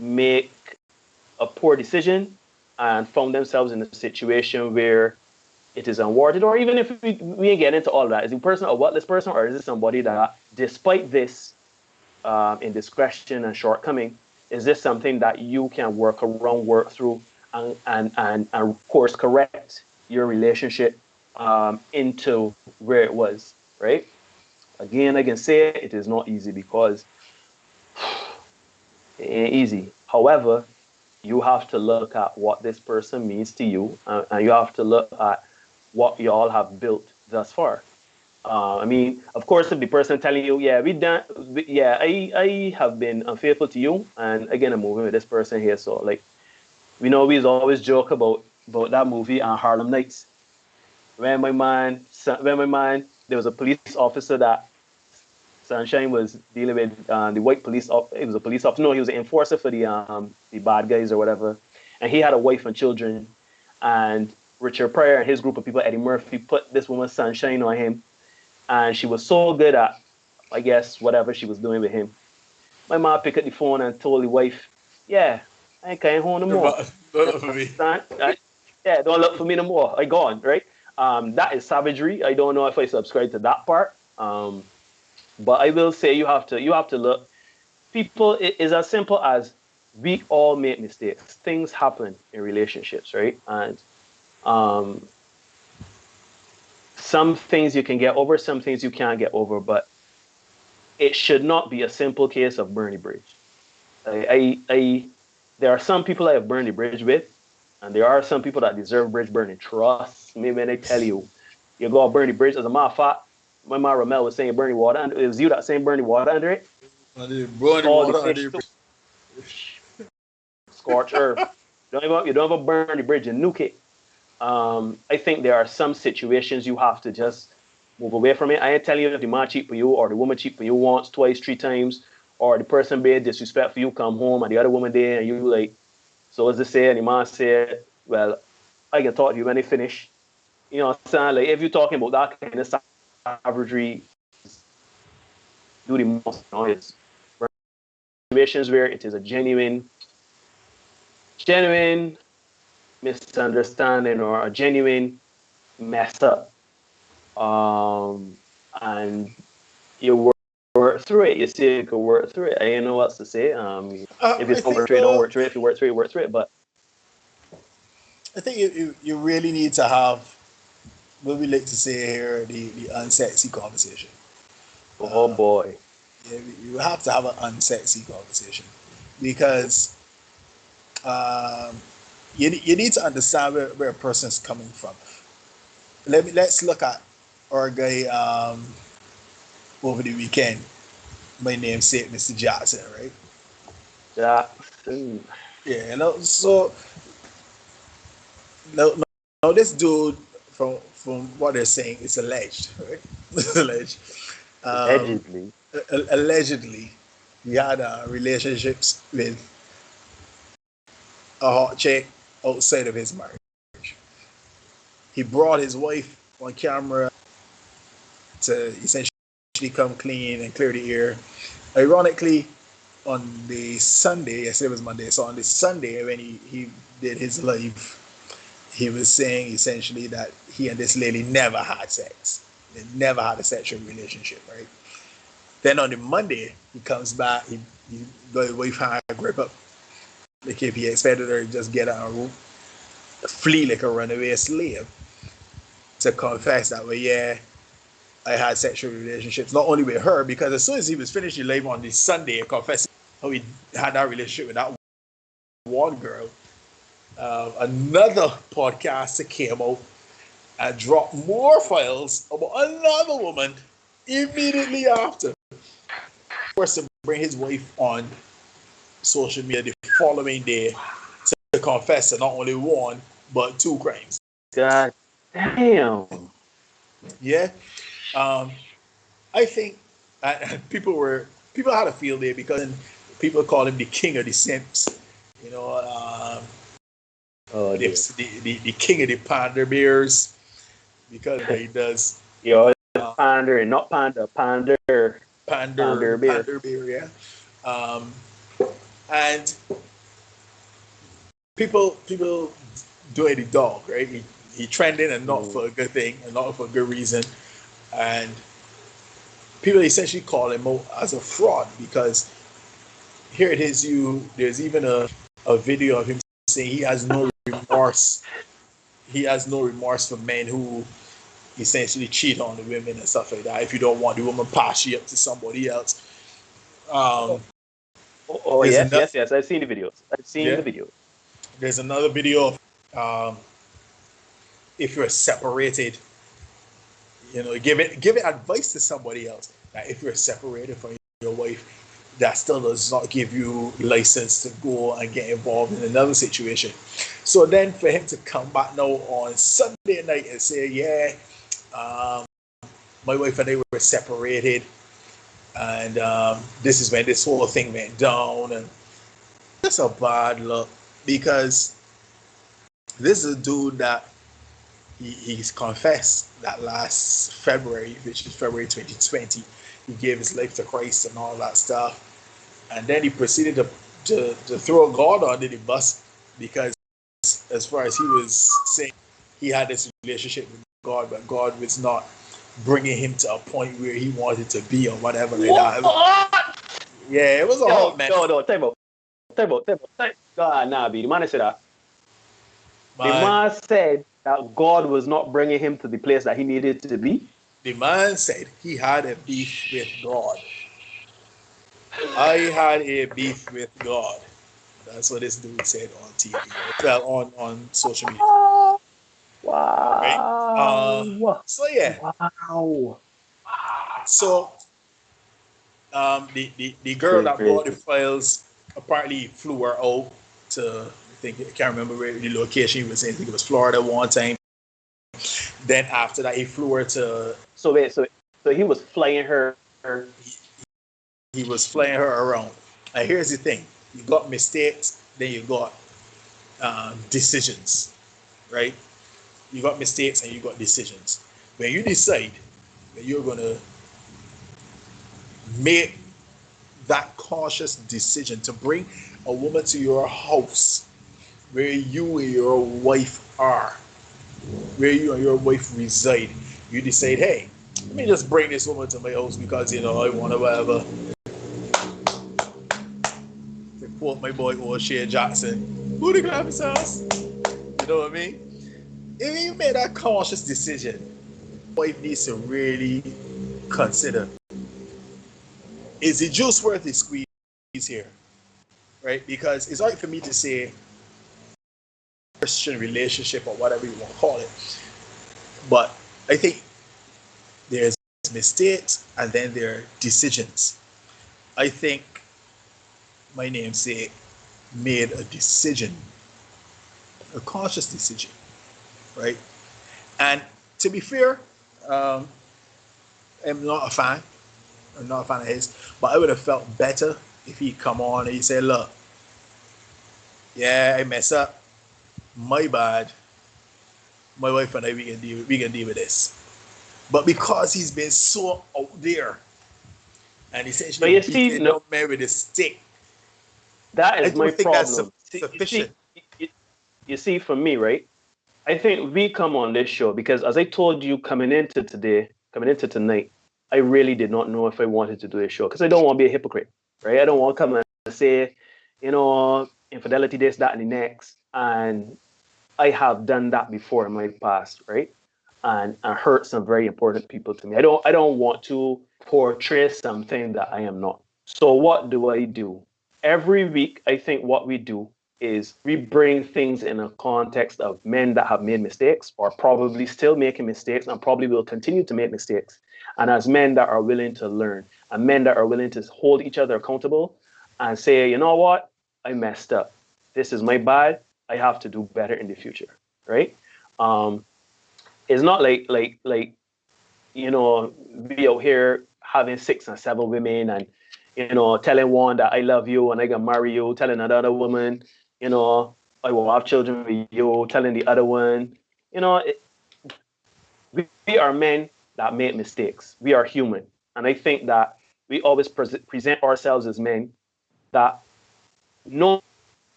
make a poor decision and found themselves in a situation where it is unwarranted? Or even if we get into all of that, is the person a whatless person, or is it somebody that, despite this indiscretion and shortcoming, is this something that you can work around, work through, and course correct your relationship into where it was, right? Again, I can say it is not easy because it ain't easy. However, you have to look at what this person means to you, and you have to look at what y'all have built thus far. I mean, of course, if the person telling you, yeah, yeah, I have been unfaithful to you, and again, I'm moving with this person here. So, like, we always joke about that movie on Harlem Nights. There was a police officer that Sunshine was dealing with, the white police. It was a police officer. No, he was an enforcer for the bad guys or whatever, and he had a wife and children. And Richard Pryor and his group of people, Eddie Murphy, put this woman Sunshine on him, and she was so good at, I guess, whatever she was doing with him. My mom picked up the phone and told the wife, "Yeah, I ain't coming home no more. Don't You look for me. understand? Yeah, don't look for me no more. I gone, right?" That is savagery. I don't know if I subscribe to that part. But I will say you have to look. People, it is as simple as we all make mistakes. Things happen in relationships, right? And um, some things you can get over, some things you can't get over. But it should not be a simple case of burn the bridge. There are some people I have burned the bridge with, and there are some people that deserve bridge burning. Trust me when I tell you, you go burn the bridge. As a matter of fact, my man Ramel was saying burn the water, and it was you that saying burn the water under it. And the burning All the water and fish the too. Scorch earth. You don't even burn the bridge and nuke it. I think there are some situations you have to just move away from it. I ain't telling you if the man cheat for you or the woman cheat for you once, twice, three times, or the person being disrespectful you come home and the other woman there and you like, so as they say, and the man said, well, I can talk to you when they finish. You know what I'm saying? Like if you're talking about that kind of savagery, do the most, it's situations where it is a genuine misunderstanding or a genuine mess up. And you work through it. You see, you can work through it. I don't know what else to say. If I it's don't think work through it, don't work through it. If you work through it, work through it. But I think you really need to have what we like to say here the unsexy conversation. oh boy, Yeah, you have to have an unsexy conversation because um, you need to understand where a person's coming from. Let's look at our guy over the weekend. My namesake, Mr. Jackson, right? Jackson. Yeah, so now, now this dude from what they're saying, it's alleged, right? It's alleged. Um, Allegedly. allegedly, he had relationships with a hot chick outside of his marriage. He brought his wife on camera to essentially come clean and clear the air. Ironically, on the Sunday, yesterday was Monday, so on the Sunday when he did his live, he was saying essentially that he and this lady never had sex. They never had a sexual relationship, right? Then on the Monday, he comes back, he got his wife hand grip up. Like if he expected her to just get on a room, flee like a runaway slave to confess that, well, yeah, I had sexual relationships, not only with her, because as soon as he was finished the live on the Sunday confessing how he had that relationship with that one girl, another podcaster came out and dropped more files about another woman immediately after. Forced to bring his wife on social media the following day to confess to not only one, but 2 crimes. God damn. Yeah. I think people had a field day because people call him the king of the simps. You know, Oh, dear. the king of the pander bears because he does Yo, pander and not panda, pander beer. pander bear, yeah. And people doing the dog, right? He trending and not for a good thing and not for a good reason. And people essentially call him out as a fraud because here it is there's even a video of him saying he has no remorse. He has no remorse for men who essentially cheat on the women and stuff like that. If you don't want the woman, pass you up to somebody else. Yes. I've seen the videos. There's another video of if you're separated, give it advice to somebody else. That if you're separated from your wife, that still does not give you license to go and get involved in another situation. So then for him to come back now on Sunday night and say, yeah, my wife and I were separated, and this is when this whole thing went down, and that's a bad look because this is a dude that he's confessed that last February, which is February 2020, he gave his life to Christ and all that stuff. And then he proceeded to throw God under the bus because as far as he was saying, he had this relationship with God, but God was not bringing him to a point where he wanted to be or whatever like that. Yeah, it was a hot mess. No, time out. God, nah, B. The man said that. The man said that God was not bringing him to the place that he needed to be. The man said he had a beef with God. I had a beef with God. That's what this dude said on TV. Well, on social media. Wow. Right? So yeah. Wow. So the girl that brought the files apparently flew her out to I can't remember where the location he was in. I think it was Florida one time. Then after that, he flew her to. So he was flying her. He was flying her around. And here's the thing: you got mistakes, then you got decisions, right? You got mistakes and you got decisions. When you decide that you're gonna make that cautious decision to bring a woman to your house where you and your wife are, where you and your wife reside, you decide, hey, let me just bring this woman to my house because I want to whatever. To quote my boy O'Shea Jackson, who the grab his house? You know what I mean? If you made that cautious decision, wife needs to really consider, is the juice worth the squeeze here? Right? Because it's hard for me to say Christian relationship or whatever you want to call it. But I think there's mistakes and then there are decisions. I think my namesake made a decision, a conscious decision, right? And to be fair, I'm not a fan of his, but I would have felt better if he come on and he say, look, yeah, I mess up, my bad, my wife and I, we can deal with this. But because he's been so out there and But essentially you see, beating no, down men with a stick, that I is my don't think that's problem. sufficient. You see, for me, right? I think we come on this show because, as I told you coming into tonight, I really did not know if I wanted to do this show because I don't want to be a hypocrite, right? I don't want to come and say, infidelity, this, that, and the next. And I have done that before in my past, right? And hurt some very important people to me. I don't want to portray something that I am not. So what do I do? Every week, I think what we do is we bring things in a context of men that have made mistakes or probably still making mistakes and probably will continue to make mistakes. And as men that are willing to learn and men that are willing to hold each other accountable and say, you know what? I messed up. This is my bad. I have to do better in the future. Right? Um, it's not like we out here having 6 and 7 women and telling one that I love you and I can marry you, telling another woman, I will have children with you, telling the other one, you know, it, we are men that make mistakes. We are human, and I think that we always present ourselves as men that know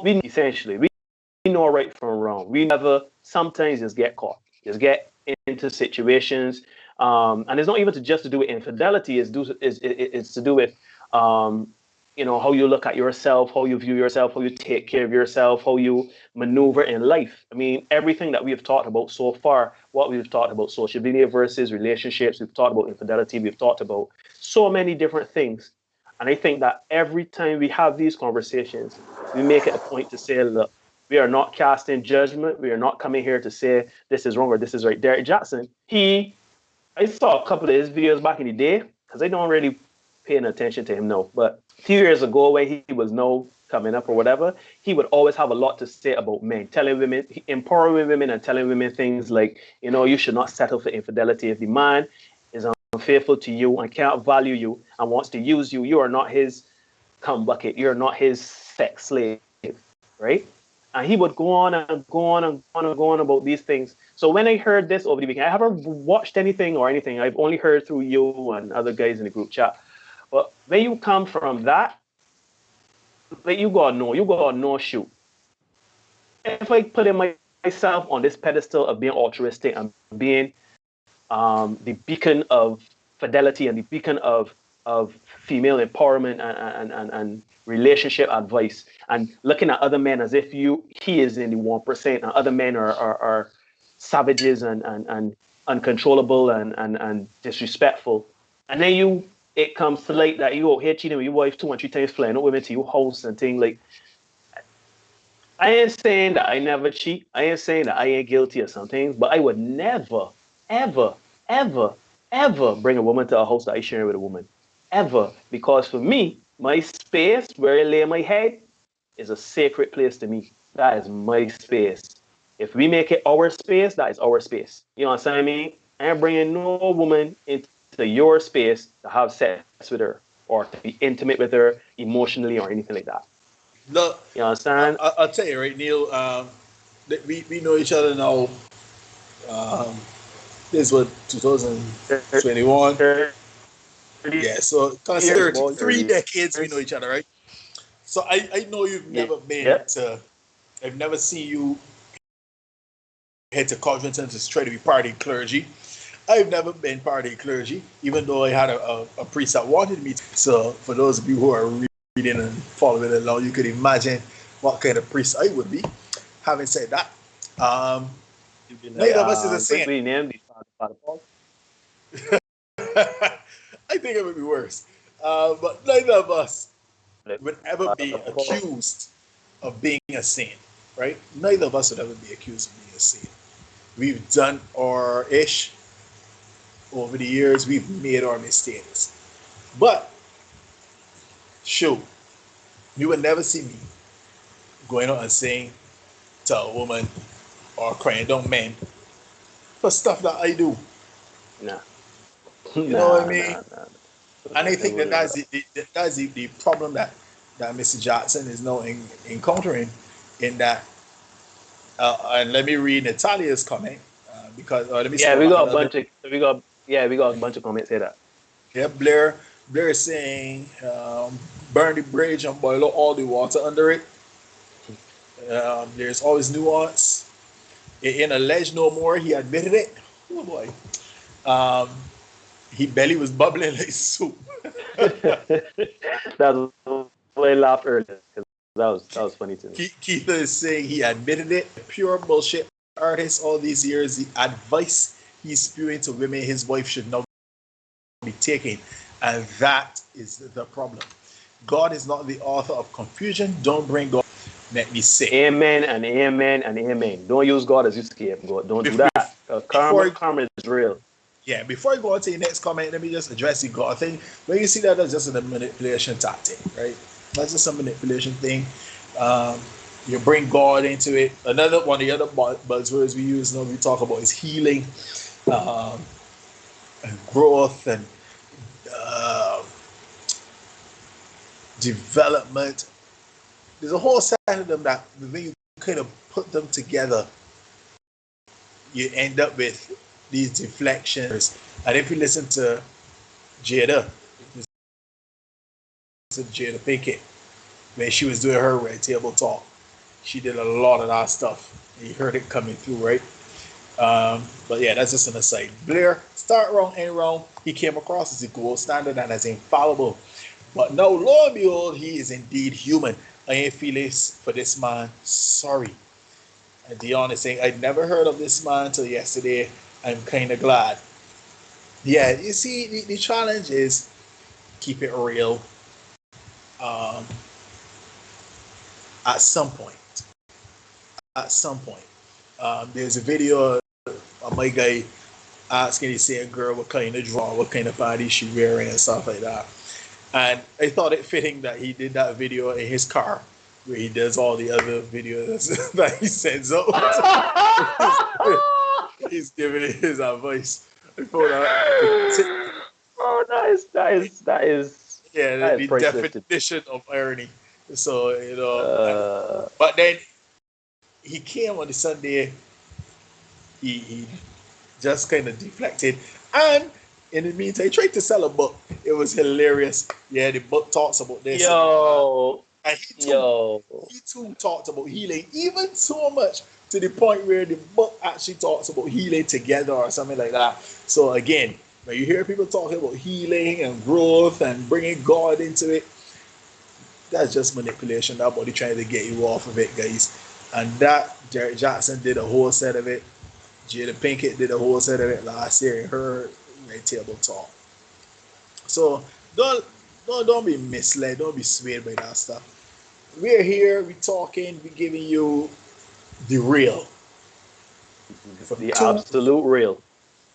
we essentially we know right from wrong. We never sometimes just get caught, just get into situations, and it's not even just to do with infidelity. It's to do with how you look at yourself, how you view yourself, how you take care of yourself, how you maneuver in life. I mean, everything that we have talked about so far, what we've talked about social media versus relationships, we've talked about infidelity, we've talked about so many different things. And I think that every time we have these conversations, we make it a point to say, look, we are not casting judgment. We are not coming here to say this is wrong or this is right. Derek Jackson, I saw a couple of his videos back in the day because I don't really paying attention to him now. But a few years ago, when he was now coming up or whatever, he would always have a lot to say about men, telling women, empowering women and telling women things like, you should not settle for infidelity. If the man is unfaithful to you and can't value you and wants to use you, you are not his cum bucket. You're not his sex slave, right? And he would go on and go on and go on and go on about these things. So when I heard this over the weekend, I haven't watched anything or anything. I've only heard through you and other guys in the group chat. But when you come from that, like you gotta know, shoot. If I put myself on this pedestal of being altruistic and being the beacon of fidelity and the beacon of female empowerment and relationship advice, and looking at other men as if he is in the 1% and other men are savages and uncontrollable and disrespectful, and then it comes to light that you out here cheating with your wife 2 and 3 times, flying out women to your house and things like. I ain't saying that I never cheat. I ain't saying that I ain't guilty of some things, but I would never, ever, ever, ever bring a woman to a house that I share with a woman. Ever. Because for me, my space where I lay my head is a sacred place to me. That is my space. If we make it our space, that is our space. You know what I'm saying? I ain't bringing no woman into your space to have sex with her or to be intimate with her emotionally or anything like that. Look, You understand? I'll tell you right, Neil. That we know each other now. Um, this is what 2021. 30 Yeah, so kind of years, 30, boy, 3 30 decades we know years. each other, right? So I know you've Yeah, never been yeah. to. I've never seen you head to Covington to try to be party clergy. I've never been party clergy, even though I had a priest that wanted me to. So for those of you who are reading and following along, you could imagine what kind of priest I would be. Having said that, um, You'd be like, neither of us is a what saint. we name the Father Paul? I think it would be worse. But neither of us Like, would ever be Father Paul. accused of being a saint, right? Neither of us would ever be accused of being a saint. We've done our ish over the years. We've made our mistakes. But, shoot, you would never see me going out and saying to a woman or crying down men for stuff that I do. Nah. You know what I Nah, mean? nah, nah. And I It think that was that's the problem that Mr. Jackson is now encountering in that. And let me read Natalia's comment because let me yeah, scroll we back a got a little bit. bunch of we got a bunch of comments here that Yeah, Blair is saying burn the bridge and boil all the water under it. There's always nuance. In Alleged No More, he admitted it. Oh boy. Um, he belly was bubbling like soup. that's why I laughed earlier because that was funny to me. Keith is saying he admitted it. Pure bullshit artist all these years. The advice he's spewing to women his wife should not be taking. And that is the problem. God is not the author of confusion. Don't bring God. Let me say. Amen and amen and amen. Don't use God as your scapegoat. Don't do Bef- that. Before Karma is real. Yeah, before I go on to your next comment, let me just address the God thing. When you see that, that's just a manipulation tactic, right? That's just a manipulation thing. Um, you bring God into it. Another one of the other buzzwords we use when we talk about is healing, um, and growth, and uh, development. There's a whole set of them that when you kind of put them together, you end up with these deflections. And if you listen to Jada, Jada Pinkett, when she was doing her red table talk, she did a lot of that stuff. You heard it coming through, right? But yeah, that's just an aside. Blair, start wrong, end wrong. He came across as a gold standard and as infallible. But now, lo and behold, he is indeed human. I ain't feeling for this man. Sorry. And Dion is saying, I'd never heard of this man until yesterday. I'm kind of glad. Yeah, you see, the challenge is keep it real. Um, at some point, there's a video of my guy asking the same girl what kind of draw, what kind of body she wearing and stuff like that. And I thought it fitting that he did that video in his car where he does all the other videos that he sends out. He's giving it his advice. I thought Oh, that is the priceless. definition of irony. So, Uh, but then he came on the Sunday, he just kind of deflected. And in the meantime, he tried to sell a book. It was hilarious. Yeah, the book talks about this. yo, And yo. he too talked about healing, even so much to the point where the book actually talks about healing together or something like that. So again, when you hear people talking about healing and growth and bringing God into it, that's just manipulation. That body trying to get you off of it, guys. And that Derek Jackson did a whole set of it. Jada Pinkett did a whole set of it last year in her Red Table Talk. So don't be misled. Don't be swayed by that stuff. We're here. We're talking. We're giving you the real from The two absolute real.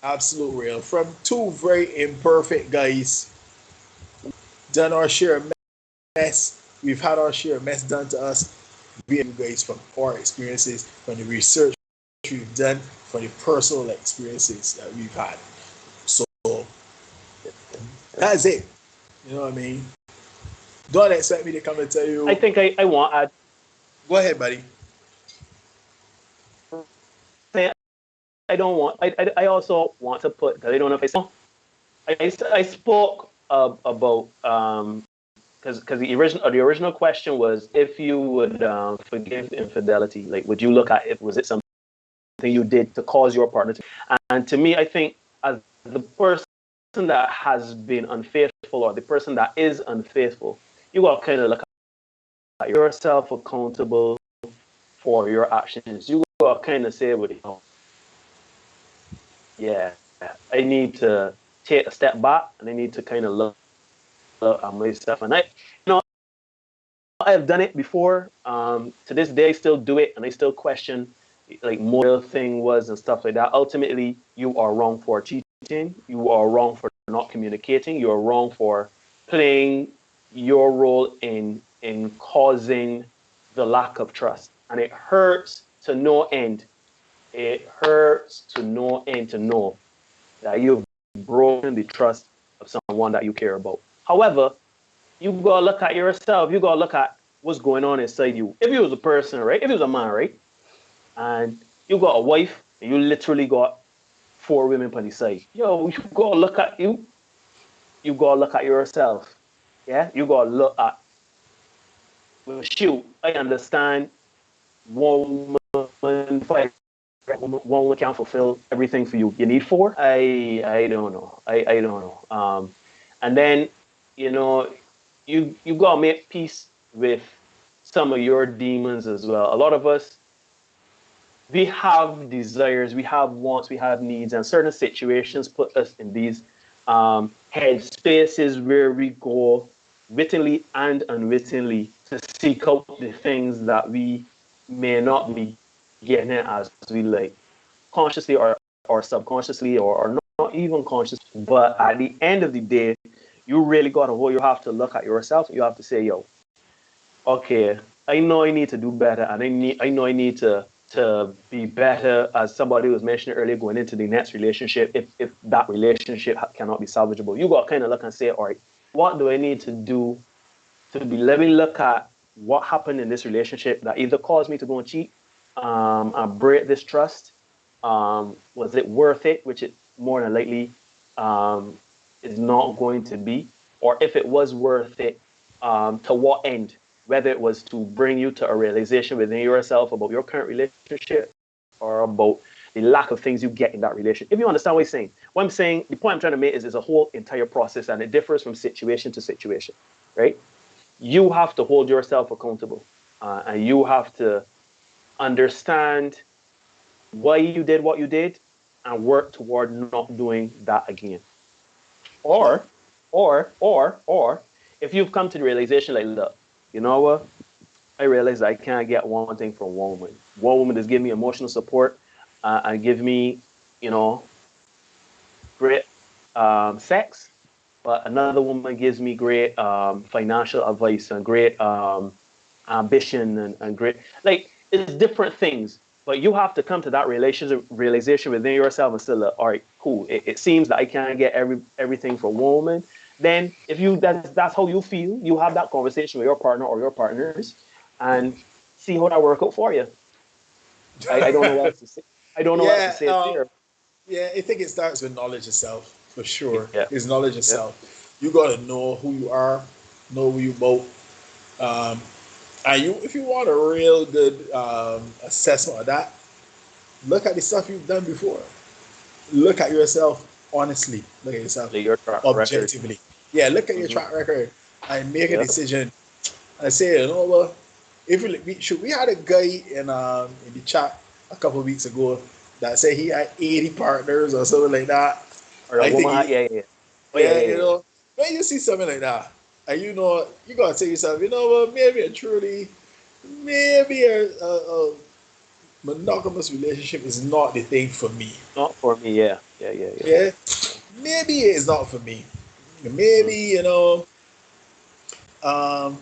absolute real from two very imperfect guys. Done our share of mess. We've had our share of mess done to us. We you guys from our experiences, from the research we've done, from the personal experiences that we've had. So that's it. You know what I mean? Don't expect me to come and tell I you. think I want to Go ahead, buddy. add. I don't want. I also want to put because I don't know if I spoke about because the original question was if you would forgive infidelity, like would you look at it? Was it something you did to cause your partner to? And to me, I think as the person that has been unfaithful or the person that is unfaithful, you got to kind of look at yourself accountable for your actions. You got to kind of say with it, oh, yeah, I need to take a step back and I need to kind of look at myself. And I've done it before. To this day, I still do it, and I still question like moral thing was and stuff like that. Ultimately, you are wrong for cheating. You are wrong for not communicating. You are wrong for playing your role in causing the lack of trust, and it hurts to no end. It hurts to no end to know that you've broken the trust of someone that you care about. However, you gotta look at yourself. You gotta look at what's going on inside you. If you was a person, right? If you was a man, right? And you got a wife, and you literally got four women on the side. Yo, you gotta look at you. You gotta look at yourself. Yeah, you gotta look at. Well, shoot, I understand one woman fight. One woman can't fulfill everything for you. You need four. I don't know. I don't know. And then you know you gotta make peace with some of your demons as well. A lot of us, we have desires, we have wants, we have needs, and certain situations put us in these head spaces where we go wittingly and unwittingly to seek out the things that we may not be getting as we like, consciously or subconsciously or not even conscious. But at the end of the day, you really got to hold. You have to look at yourself. You have to say, "Yo, okay, I know I need to do better, and I know I need to be better." As somebody was mentioning earlier, going into the next relationship, if that relationship cannot be salvageable, you got to kind of look and say, all right, what do I need to do to be? Let me look at what happened in this relationship that either caused me to go and cheat, and break this trust. Was it worth it? Which it more than likely um, is not going to be. Or if it was worth it, to what end? Whether it was to bring you to a realization within yourself about your current relationship or about the lack of things you get in that relationship. If you understand what I'm saying, the point I'm trying to make is it's a whole entire process and it differs from situation to situation, right? You have to hold yourself accountable, and you have to understand why you did what you did and work toward not doing that again. Yeah. Or if you've come to the realization like, look, you know what? I realize I can't get one thing from one woman. One woman is giving me emotional support, and give me, you know, great sex, but another woman gives me great financial advice and great ambition and great, like, it's different things. But you have to come to that realization within yourself and say, look, all right, cool. It seems that I can't get everything from one woman. Then if you that's how you feel, you have that conversation with your partner or your partners and see how that work out for you. I don't know what else to say. I don't know what else to Yeah, say there. yeah, I think it starts with knowledge itself, for sure. Yeah. It's knowledge Yeah. itself. You got to know who you are, know who you about. Um, and if you want a real good assessment of that, look at the stuff you've done before. Look at yourself honestly. Look at yourself Like your track record. objectively. Yeah, look at your Hmm. track record and make a Yeah. decision. I say, you know what? If we had a guy in the chat a couple of weeks ago that said he had 80 partners or something like that. Or a I think woman. he, Yeah, yeah, yeah. Oh yeah, yeah, yeah, you yeah. know, when you see something like that, and you know, you gotta tell yourself, you know what, maybe maybe a monogamous relationship is not the thing for me. Not for me. Yeah, yeah, yeah, yeah. Yeah, maybe it's not for me. Maybe, Mm. um,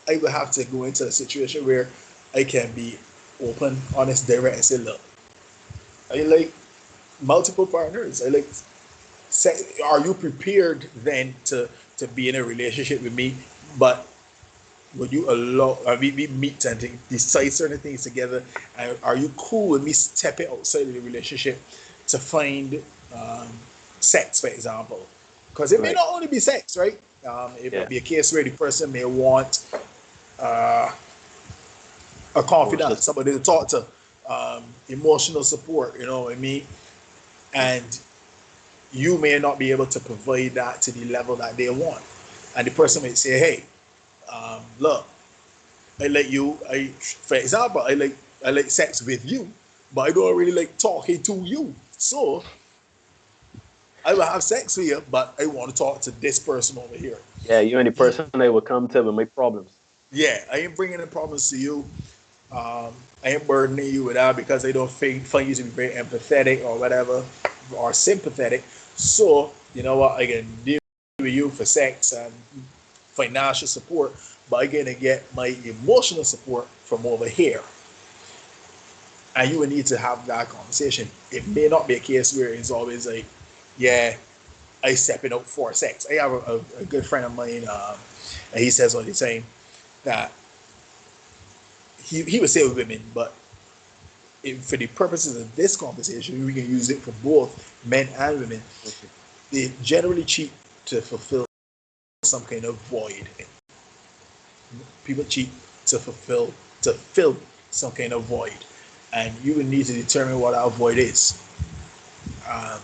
I would have to go into a situation where I can be open, honest, direct, and say, look, I like multiple partners. I like sex. Are you prepared then to be in a relationship with me? But would you allow we meet and decide certain things together? And are you cool with me stepping outside of the relationship to find um, sex, for example? Because it may Right. not only be sex, right? It might Yeah. be a case where the person may want uh, a Emotional confidant, somebody support. to talk to, emotional support. You know what I mean? Mm. And you may not be able to provide that to the level that they want, and the Right. person might say, "Hey, look, I like you. For example, I like sex with you, but I don't really like talking to you. So I will have sex with you, but I want to talk to this person over here. Yeah, you and the person I would come to with my problems. Yeah, I ain't bringing the problems to you. I ain't burdening you with that because I don't find you to be very empathetic or whatever or sympathetic. So you know what? I can deal with you for sex and financial support, but I gonna get my emotional support from over here. And you will need to have that conversation. It may not be a case where it's always like, yeah, I stepping out for sex. I have a good friend of mine, and he says all the time that he would say with women, but for the purposes of this conversation, we can use it for both men and women. Mhm. They generally cheat to fulfill some kind of void. People cheat to fill some kind of void, and you would need to determine what our void is. Um,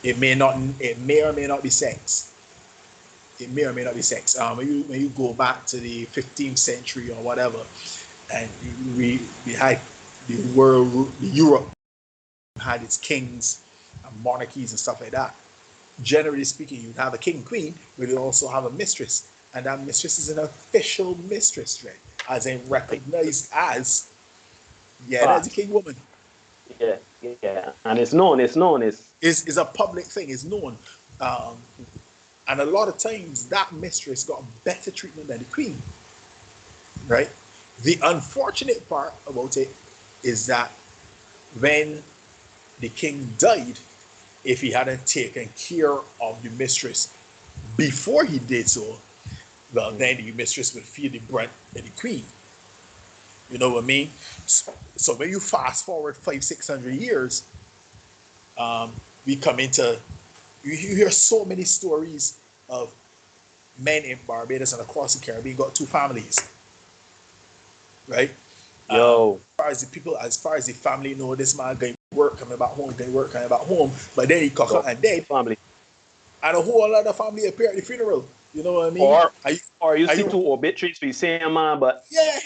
it may or may not be sex. It may or may not be sex. When you go back to the 15th century or whatever, and we had the world, the Europe had its kings and monarchies and stuff like that. Generally speaking, you'd have a king queen, but you also have a mistress, and that mistress is an official mistress, right? As in Like, recognized as, yeah, that's a facts. king woman. Yeah, yeah, and it's known. It's known. It's Is a public thing, is known. Um, and a lot of times that mistress got better treatment than the queen, right? The unfortunate part about it is that when the king died, if he hadn't taken care of the mistress before he did so, well, then the mistress would feel the brunt of the queen. You know what I mean? So when you fast forward 500-600 years, um, we come into you hear so many stories of men in Barbados and across the Caribbean got two families, right? yo As far as the family know, this man going work coming back home, going work coming back home, but then he cock out go and dead, family. and a whole other family appear at the funeral. You know what I mean? Or Are you, or you are see you, two obituaries for the same man, but yeah,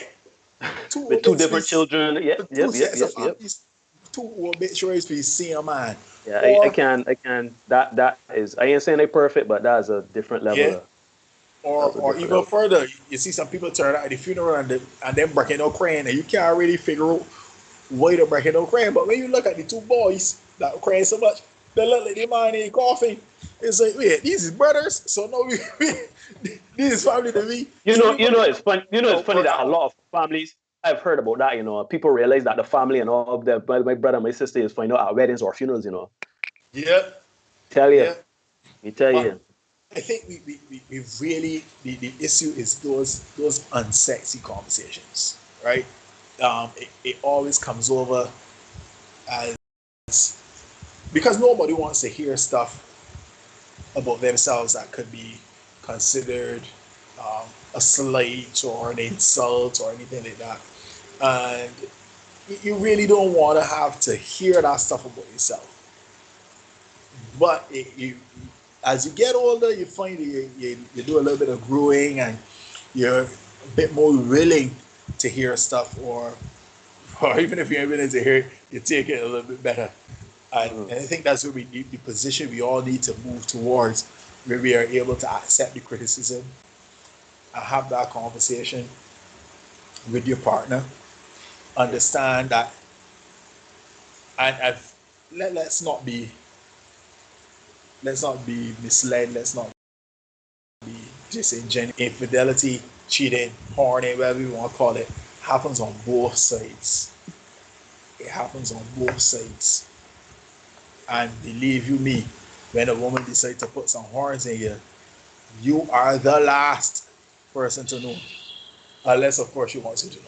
two with two different obituaries children. Yep, for two yep, yep, sets of yep, yep. families, two obituaries for the same man, Yeah, I or can. That is. I ain't saying they perfect, but that's a different level yeah, of. That's a or different even level. further, you see some people turn out at the funeral and then breaking out crying, and you can't really figure out why they're breaking out crying. But when you look at the two boys that were crying so much, they look like they man in coughing. It's like, wait, these is brothers, so no, this is family to me. So we You must know, it's fun. You know, it's funny work that a out. lot of families. I've heard about that. You know, people realize that the family and all of them, my brother, my sister, is find out at weddings or funerals. You know, Yeah, tell you, yeah. me tell But you. I think we really the issue is those unsexy conversations, right? It always comes over as because nobody wants to hear stuff about themselves that could be considered a slight or an insult or anything like that, and you really don't want to have to hear that stuff about yourself. But as you get older, you find you do a little bit of growing and you're a bit more willing to hear stuff, or even if you're willing to hear it, you take it a little bit better. Mhm. And I think that's where we need the position we all need to move towards, where we are able to accept the criticism and have that conversation with your partner. Yeah, Understand that, and let's not be misled. Let's not be disingenuous. Infidelity, cheating, horny, whatever you want to call it, happens on both sides. It happens on both sides. And believe you me, when a woman decides to put some horns in you, you are the last person to know. Unless, of course, she wants you to know.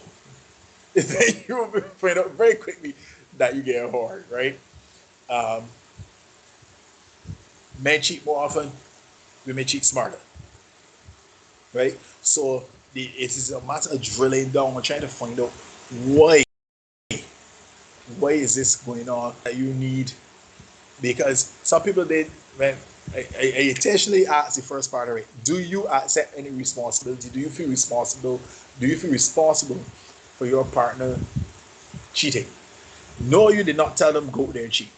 Then you will find out very quickly that you get a horn, right? Um, Men cheat more often, women cheat smarter, right? So it is a matter of drilling down and trying to find out why. Why is this going on that you need? Because some people did when I intentionally asked the first part of it, do you accept any responsibility? Do you feel responsible? Do you feel responsible for your partner cheating? No, you did not tell them go there and cheat.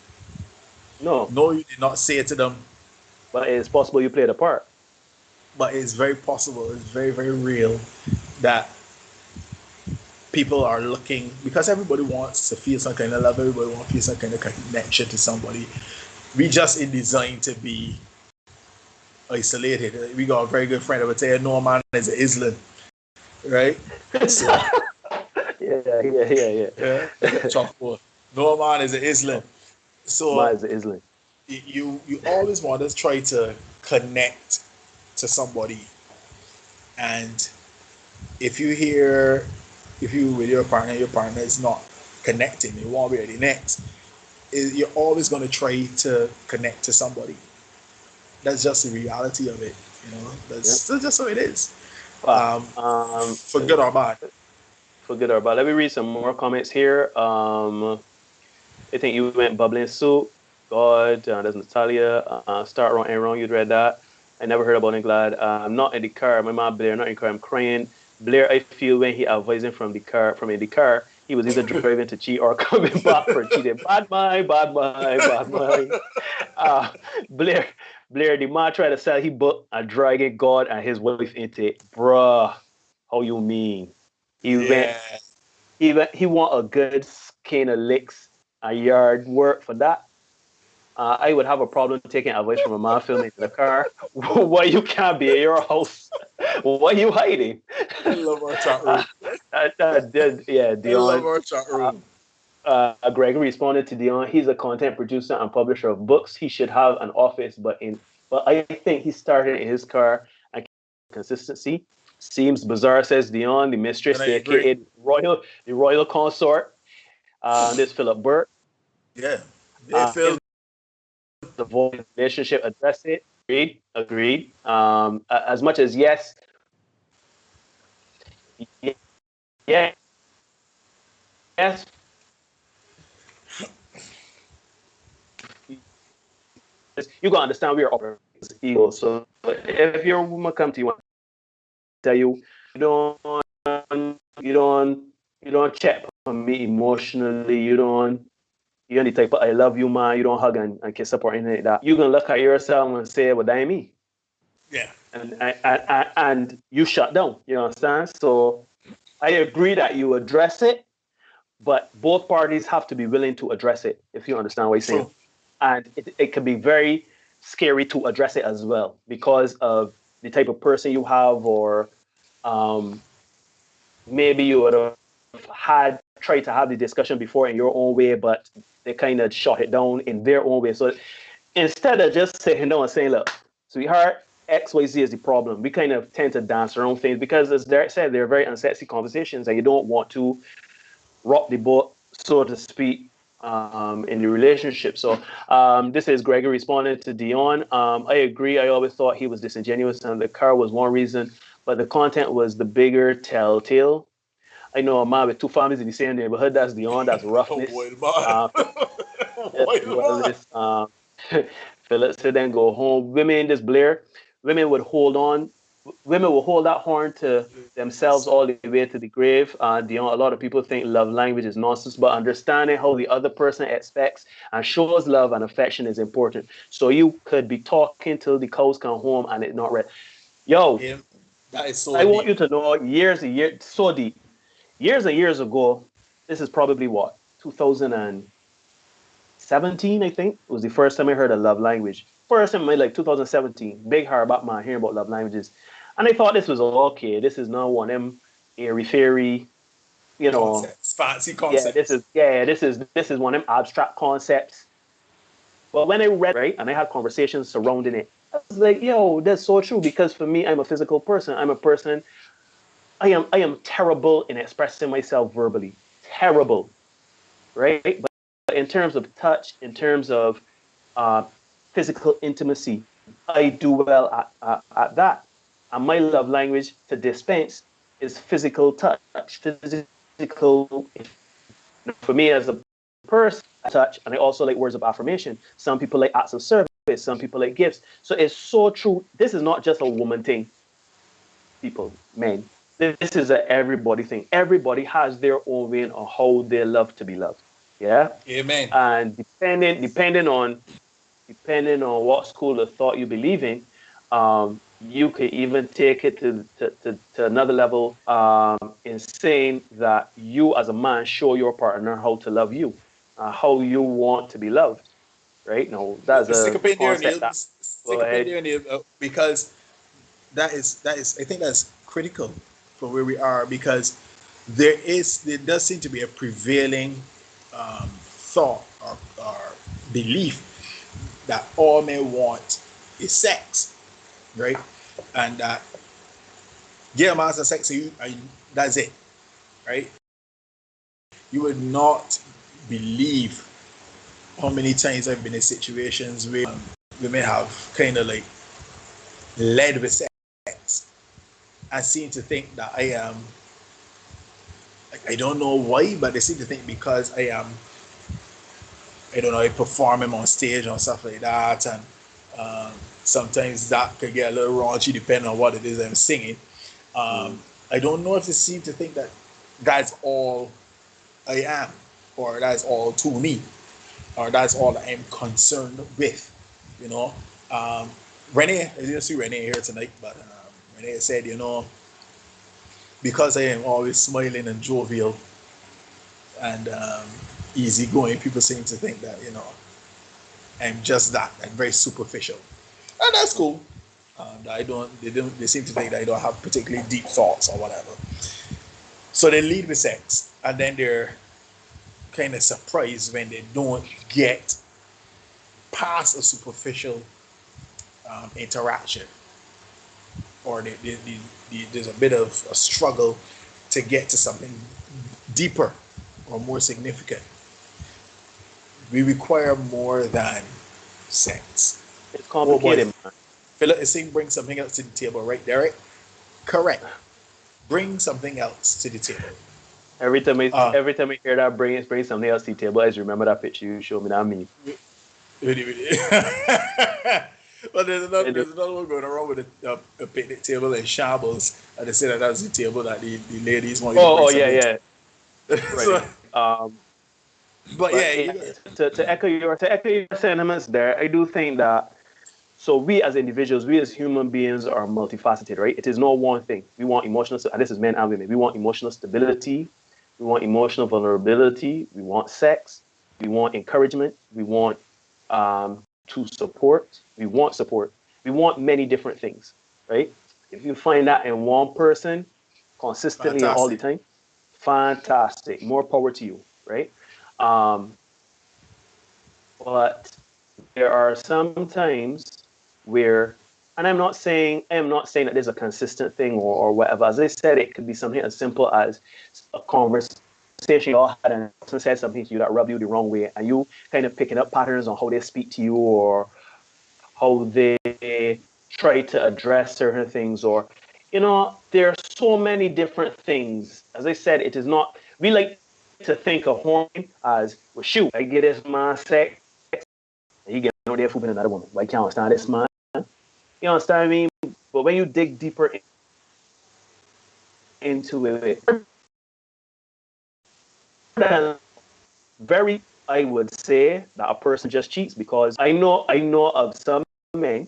no, No, you did not say it to them, but it's possible you played a part. but it's very possible, it's very, very real that people are looking because everybody wants to feel some kind of love, everybody wants to feel some kind of connection to somebody. We just in design to be isolated. We got a very good friend that would say no man is an island, right? So Yeah. yeah, chocolate. No man is an island. Mine So is Island. you always want to try to connect to somebody, and if you hear if you with your partner is not connecting, you won't be ready next. You're always going to try to connect to somebody. That's just the reality of it. Yeah. That's just how it is. But For good or bad. for good or bad. Let me read some more comments here. I think you went bubbling soup. God, there's Natalia. Start wrong and wrong. You'd read that. I never heard about it. Glad. I'm not in the car. My mom Blair, not in the car. I'm crying. Blair, I feel when he advising from in the car, he was either driving to cheat or coming back for cheating. Bad mind, bad mind, bad mind. Uh, Blair, Blair, the man tried to sell he book a dragging God and his wife into it. Bruh, how you mean? He went, Yeah. he want a good skin of licks, a yard work for that. I would have a problem taking advice from a man filming in the car. Why you can't be in your house? Why you hiding? I love our chat room. Yeah, I love Dion. our chat room. Greg responded to Dion. He's a content producer and publisher of books. He should have an office, but I think he started in his car and consistency seems bizarre. Says Dion, the And mistress, I agree. aka the royal consort. There's Philip Burke. Yeah. Yeah, If Phil. the voice relationship address it, agreed, agreed. As much as yes, yeah, yes, you gotta understand we are operating ego. So if your woman come to you and tell you you don't you don't check on me emotionally, you're the type of I love you man, you don't hug and kiss up or anything like that. You're gonna look at yourself and say, well that ain't me. Yeah. And you shut down, you understand? So I agree that you address it, but both parties have to be willing to address it, if you understand what I'm saying. True. And it can be very scary to address it as well because of the type of person you have, or um, maybe you would have had tried to have the discussion before in your own way, but they kind of shot it down in their own way. So instead of just sitting down and saying, look, sweetheart, XYZ is the problem, we kind of tend to dance around things because, as Derek said, they're very unsexy conversations and you don't want to rock the boat, so to speak, in the relationship. So this is Gregory responding to Dion. I agree. I always thought he was disingenuous, and the car was one reason, but the content was the bigger telltale. I know a man with two families in the same neighborhood. That's Dion. That's Oh, roughness. boy, man. That's Boy, man. wellness. Philip said then go home. Women, this Blair, women would hold on. Women will hold that horn to themselves all the way to the grave. Dion, a lot of people think love language is nonsense, but understanding how the other person expects and shows love and affection is important. So you could be talking till the cows come home and it's not read. Yo, Yeah, that is so I want deep. you to know years and years, so deep. Years and years ago, this is probably what, 2017, I think, was the first time I heard a love language. First time, like 2017, big hard about man hearing about love languages. And I thought this was okay. This is not one of them airy fairy, you know, Concepts. Fancy yeah, concepts. this is one of them abstract concepts. But when I read right and I had conversations surrounding it, I was like, yo, that's so true. Because for me, I'm a physical person. I'm a person, I am terrible in expressing myself verbally. Terrible, right? But in terms of touch, in terms of uh, physical intimacy, I do well at that. And my love language to dispense is physical touch, physical. For me as a person, touch, and I also like words of affirmation. Some people like acts of service. Some people like gifts. So it's so true. This is not just a woman thing, people, men. This is a everybody thing. Everybody has their own way on how they love to be loved. Yeah. Amen. And depending on what school of thought you believe in, you could even take it to another level in saying that you as a man show your partner how to love you, how you want to be loved, right? No, that's Stick a a pin there, concept Neil. that, go Stick a pin ahead. there, Neil, because that is I think that's critical for where we are, because there does seem to be a prevailing thought or belief that all men want is sex, right? And that get a master sex, that's it, right? You would not believe how many times I've been in situations where women have kind of like led with sex and seem to think that I am, I don't know why, but they seem to think because I am, I don't know, I perform him on stage and stuff like that. And sometimes that could get a little raunchy depending on what it is I'm singing. I don't know if they seem to think that that's all I am, or that's all to me, or that's all I'm concerned with. You know, Renee, I didn't see Renee here tonight, but Renee said, you know, because I am always smiling and jovial and easygoing, people seem to think that, you know, I'm just that. I'm very superficial, and that's cool. I don't. They don't. They seem to think that I don't have particularly deep thoughts or whatever. So they lead with sex, and then they're kind of surprised when they don't get past a superficial interaction, or there's a bit of a struggle to get to something deeper or more significant. We require more than sex. It's Oh boy, complicated, man. Philip is saying bring something else to the table, right, Derek? Correct. Bring something else to the table. Uh, Every time I hear that, bring something else to the table. I just remember that picture you showed me. That meme. really, really. But And there's another one going around with a picnic table in shambles, and they say that that's the table that the ladies want you to bring yeah, something yeah, to. right. So, but But yeah, yeah, to echo your sentiments there, I do think that so we as individuals, we as human beings are multifaceted, right? It is not one thing. We want emotional, and this is men and women. We want emotional stability. We want emotional vulnerability. We want sex. We want encouragement. We want to support. We want support. We want many different things, right? If you find that in one person consistently and all the fantastic. time, fantastic. More power to you, right? Um, but there are some times where, and I'm not saying that there's a consistent thing or whatever. As I said, it could be something as simple as a conversation you all had and person said something to you that rubbed you the wrong way, and you kind of picking up patterns on how they speak to you or how they try to address certain things, or there are so many different things. As I said, it is not. We like to think of horn as, well, shoot, I get this man sex, and he get no there flipping another woman. Why can't understand this man? You understand what I mean? But when you dig deeper into it, very, I would say that a person just cheats because I know of some men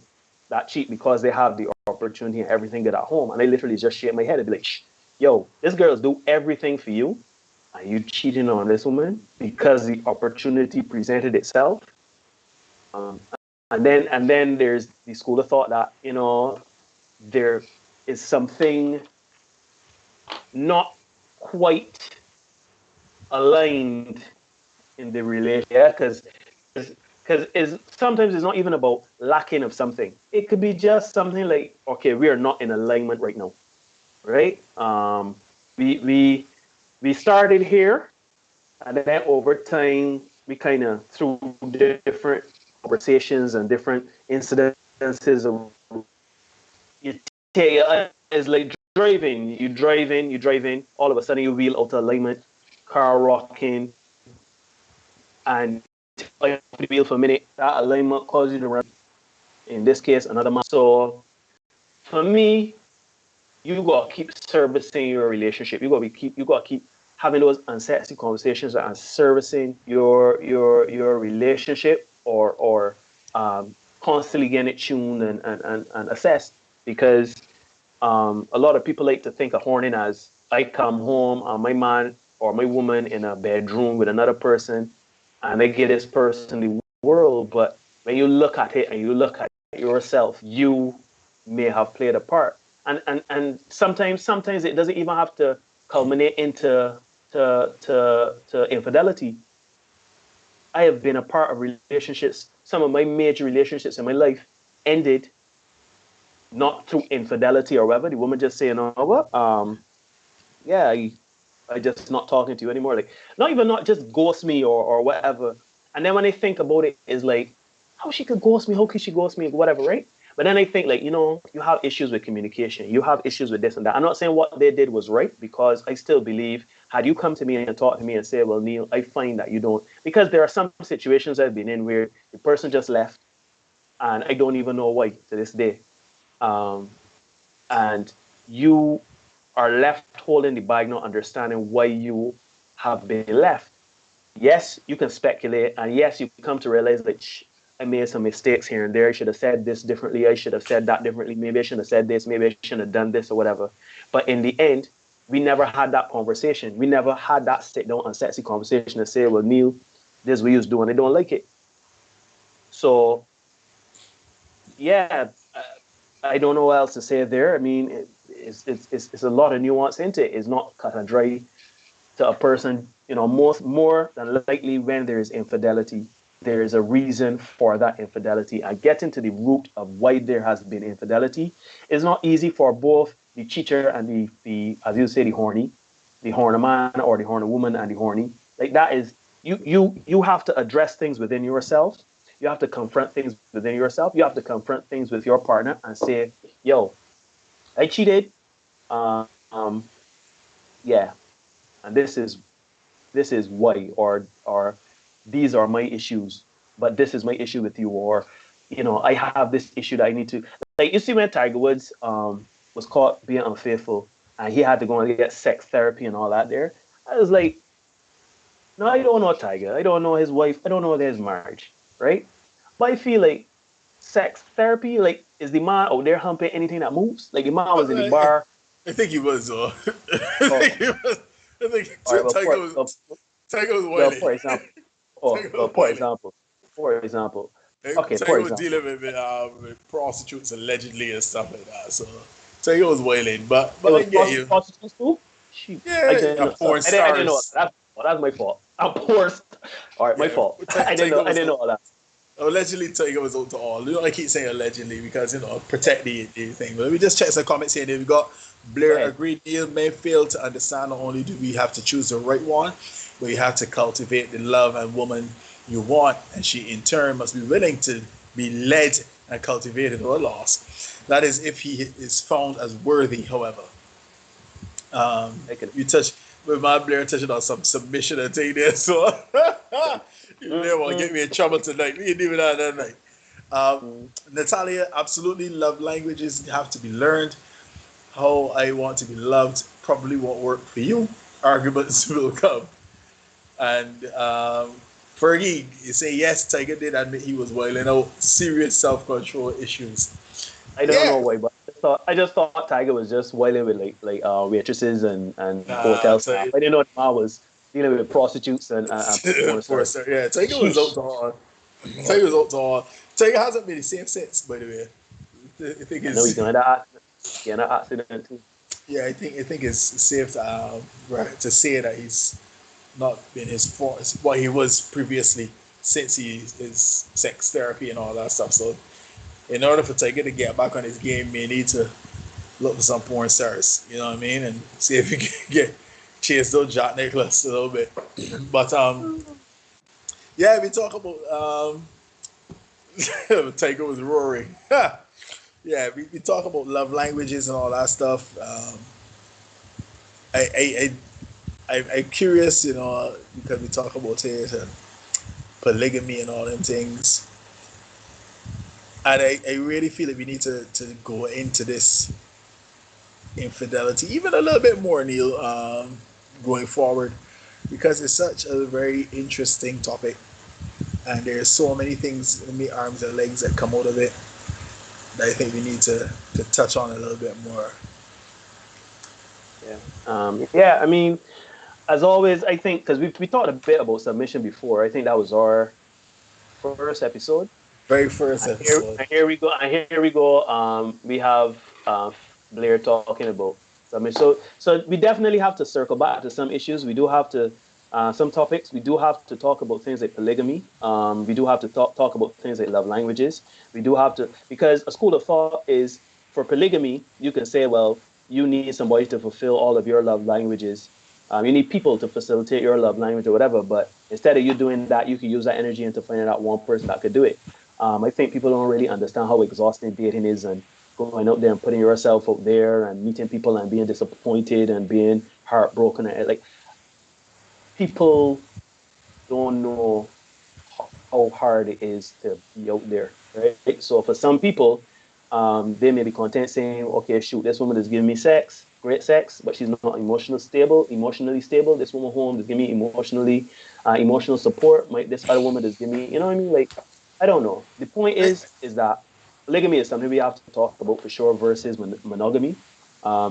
that cheat because they have the opportunity and everything good at home, and I literally just shake my head and be like, Shh, yo, this girl's do everything for you, and you cheating on this woman because the opportunity presented itself. Um, and then there's the school of thought that there is something not quite aligned in the relationship, yeah, because is sometimes it's not even about lacking of something. It could be just something like, okay, we are not in alignment right now, right? We started here, and then over time we kind of through different conversations and different incidences of you take it's like driving. You drive in. All of a sudden, you wheel out of alignment, car rocking, and like the wheel for a minute. That alignment causes you to run. In this case, another man. So for me, you gotta keep servicing your relationship. You gotta keep having those unsexy conversations and servicing your relationship, or constantly getting it tuned and assessed, because a lot of people like to think of horning as I come home and my man or my woman in a bedroom with another person, and they give this person the world. But when you look at it and you look at yourself, you may have played a part. And sometimes it doesn't even have to culminate into to infidelity. I have been a part of relationships. Some of my major relationships in my life ended not through infidelity or whatever. The woman just saying, "Oh, what? Yeah, I just not talking to you anymore." Like, not even not just ghost me or whatever. And then when I think about it, is like, how she could ghost me? How could she ghost me? Whatever, right? But then I think, like, you have issues with communication. You have issues with this and that. I'm not saying what they did was right, because I still believe, had you come to me and talk to me and say, "Well, Neil, I find that you don't," because there are some situations I've been in where the person just left and I don't even know why to this day. Um, and you are left holding the bag, not understanding why you have been left. Yes, you can speculate, and yes, you come to realize that I made some mistakes here and there. I should have said this differently. I should have said that differently. Maybe I shouldn't have said this. Maybe I shouldn't have done this or whatever. But in the end, we never had that conversation. We never had that sit down and sexy conversation and say, "Well, Neil, this is what you was doing. I don't like it." So yeah, I don't know what else to say there. I mean, it's a lot of nuance into it. It's not cut and dry to a person. More than likely, when there is infidelity, there is a reason for that infidelity. And getting to the root of why there has been infidelity is not easy for both the cheater and the as you say, the horny man or the horny woman and the horny. Like, that is, you have to address things within yourself. You have to confront things within yourself. You have to confront things with your partner and say, "Yo, I cheated. Um, yeah, and this is why, or these are my issues, but this is my issue with you, or I have this issue that I need to." Like, you see, when Tiger Woods was caught being unfaithful, and he had to go and get sex therapy and all that. There, I was like, no, I don't know Tiger. I don't know his wife. I don't know his marriage, right? But I feel like sex therapy, like, is the man out there humping anything that moves? Like, the man was in the bar. I think he was. I Oh, think he was. I think all right. Well, Tiger was. Tiger was well, wily. for example, oh, Tiger well, was wily. for example, okay, Tiger for was example, dealing with prostitutes allegedly and stuff like that. So Tiger was wailing, it but I was get you. prostitutes too. Shoot, I Yeah, didn't know. Sorry, porn I didn't know. stars. That's my fault. I'm poor. All right, my Yeah, fault. I didn't know. Tiger I was didn't know all that. allegedly Tiger was out to all. You know, I keep saying allegedly because protect the thing. But we just check some comments here. We got Go Blair ahead. agreed. Neil may fail to understand. Not only do we have to choose the right one, but you have to cultivate the love and woman you want, and she in turn must be willing to be led and cultivated or lost. That is, if he is found as worthy. However, I could. you touch with my Blair touching on some submission and thing there, so you never want to get me in trouble tonight. We ain't even on that night. Mm. Natalia, absolutely, love languages have to be learned. How I want to be loved probably won't work for you. Arguments will come. And Fergie, you say yes, Tiger did admit he was wailing out. Serious self-control issues. I don't know Yeah. why, but I just thought Tiger was just wailing with like waitresses and Nah, hotel staff. I didn't know the man was dealing with prostitutes and porn poor stars. sir. Yeah, Tiger was out Sheesh. to all. Tiger was out to all. Tiger hasn't been the same since, by the way. I think I know he's it's gonna die. Get an accident too. yeah. I think it's safe to right, to say that he's not been his fault. What he was previously since he is sex therapy and all that stuff. So in order for Tiger to get back on his game, he need to look for some porn stars. You know what I mean, and see if he can get chase those Jack Nicholas a little bit. But yeah, we talk about Tiger was roaring. Yeah, we talk about love languages and all that stuff. I'm curious, because we talk about it and polygamy and all them things. And I really feel that we need to go into this infidelity even a little bit more, Neil, going forward, because it's such a very interesting topic. And there's so many things in the arms and legs that come out of it that I think we need to touch on a little bit more. Yeah. Yeah. I mean, as always, I think because we talked a bit about submission before. I think that was our first episode. Very first And here, episode. and here we go. And here we go. We have Blair talking about submission. So we definitely have to circle back to some issues. We do have to some topics. We do have to talk about things like polygamy. We do have to talk about things like love languages. We do have to, because a school of thought is for polygamy, you can say, well, you need somebody to fulfill all of your love languages. You need people to facilitate your love language or whatever. But instead of you doing that, you can use that energy into finding out one person that could do it. I think people don't really understand how exhausting dating is and going out there and putting yourself out there and meeting people and being disappointed and being heartbroken. And like people don't know how hard it is to be out there, right? So for some people, they may be content saying, "Okay, shoot, this woman is giving me sex, great sex, but she's not emotionally stable. This woman home is giving me emotional support. This other woman is giving me, you know what I mean? Like, I don't know. The point is that polygamy is something we have to talk about for sure versus monogamy.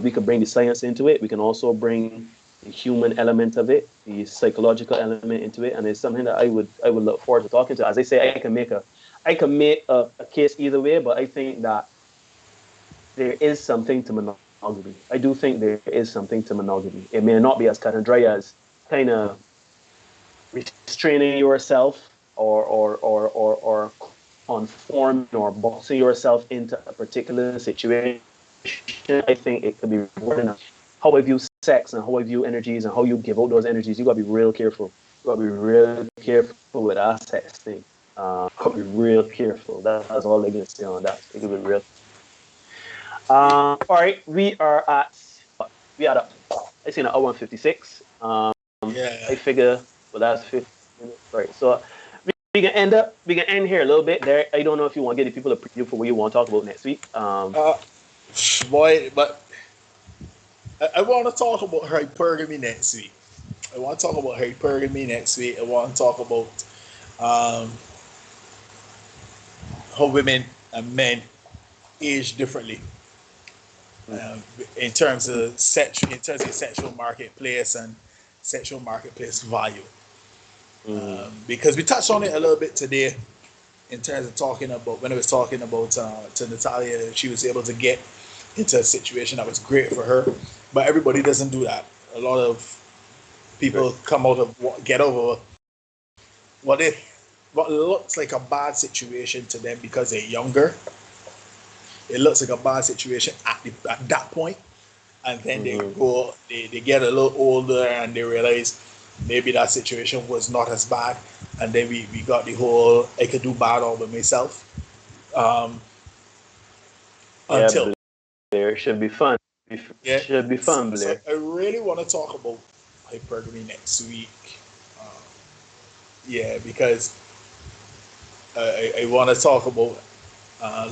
We could bring the science into it. We can also bring the human element of it, the psychological element into it, and it's something that I would look forward to talking to. As I say, I can make a case either way, but I think that there is something to monogamy. I do think there is something to monogamy. It may not be as cut and dry as kind of restraining yourself or conforming or boxing yourself into a particular situation. I think it could be more than how I view sex and how I view energies and how you give out those energies. You gotta be real careful. You gotta be real careful with that sex thing. Gotta be real careful. That's all I can say on that. You gotta be real. All right, we are at what? We are at I see an hour and 56. Yeah. I figure well that's 50 minutes. Right. So we can end here a little bit there. I don't know if you want to get the people a preview for what you want to talk about next week. Uh, Boy, but I want to talk about hypergamy next week. I want to talk about hypergamy next week. I want to talk about um, how women and men age differently um, in terms of sexual marketplace and sexual marketplace value. Mm-hmm. Because we touched on it a little bit today in terms of talking about when I was talking about to Natalia, she was able to get into a situation that was great for her, but everybody doesn't do that. A lot of people come out of get over what if what looks like a bad situation to them because they're younger. It looks like a bad situation at that point, and then Mm-hmm. they get a little older and they realize maybe that situation was not as bad, and then we got the whole I could do bad all by myself um, Yeah, until Blair. Should be fun. yeah. Should be So, fun, so Blair. I really want to talk about hypergamy next week. Um, yeah, because I want to talk about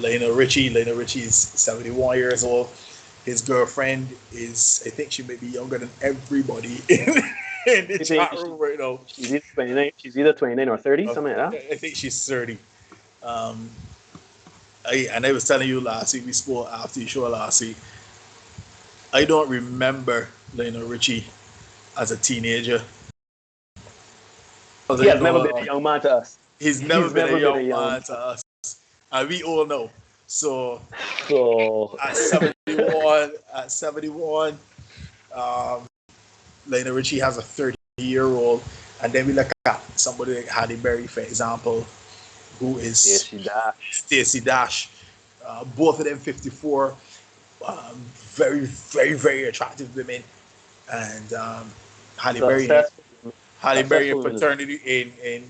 Lionel Richie. Lionel Richie is 71 years old. His girlfriend is, I think she may be younger than everybody in the You think chat room right now. she's either 29? She's either 29 or 30, something like that. I think she's 30. Um, and I was telling you last week, we spoke after the show last week. I don't remember Lionel Richie as a teenager. He has never been a young man to us. He's never He's been a never been a young young man to us, and we all know. So man. So at 71, um, Lionel Richie has a 30-year-old, and then we look at somebody like Halle Berry, for example, who is Stacey Dash. Stacey Dash. Both of them 54, very, very, very attractive women, and Halle Berry, Successful. Halle Berry in Successful women as well. paternity in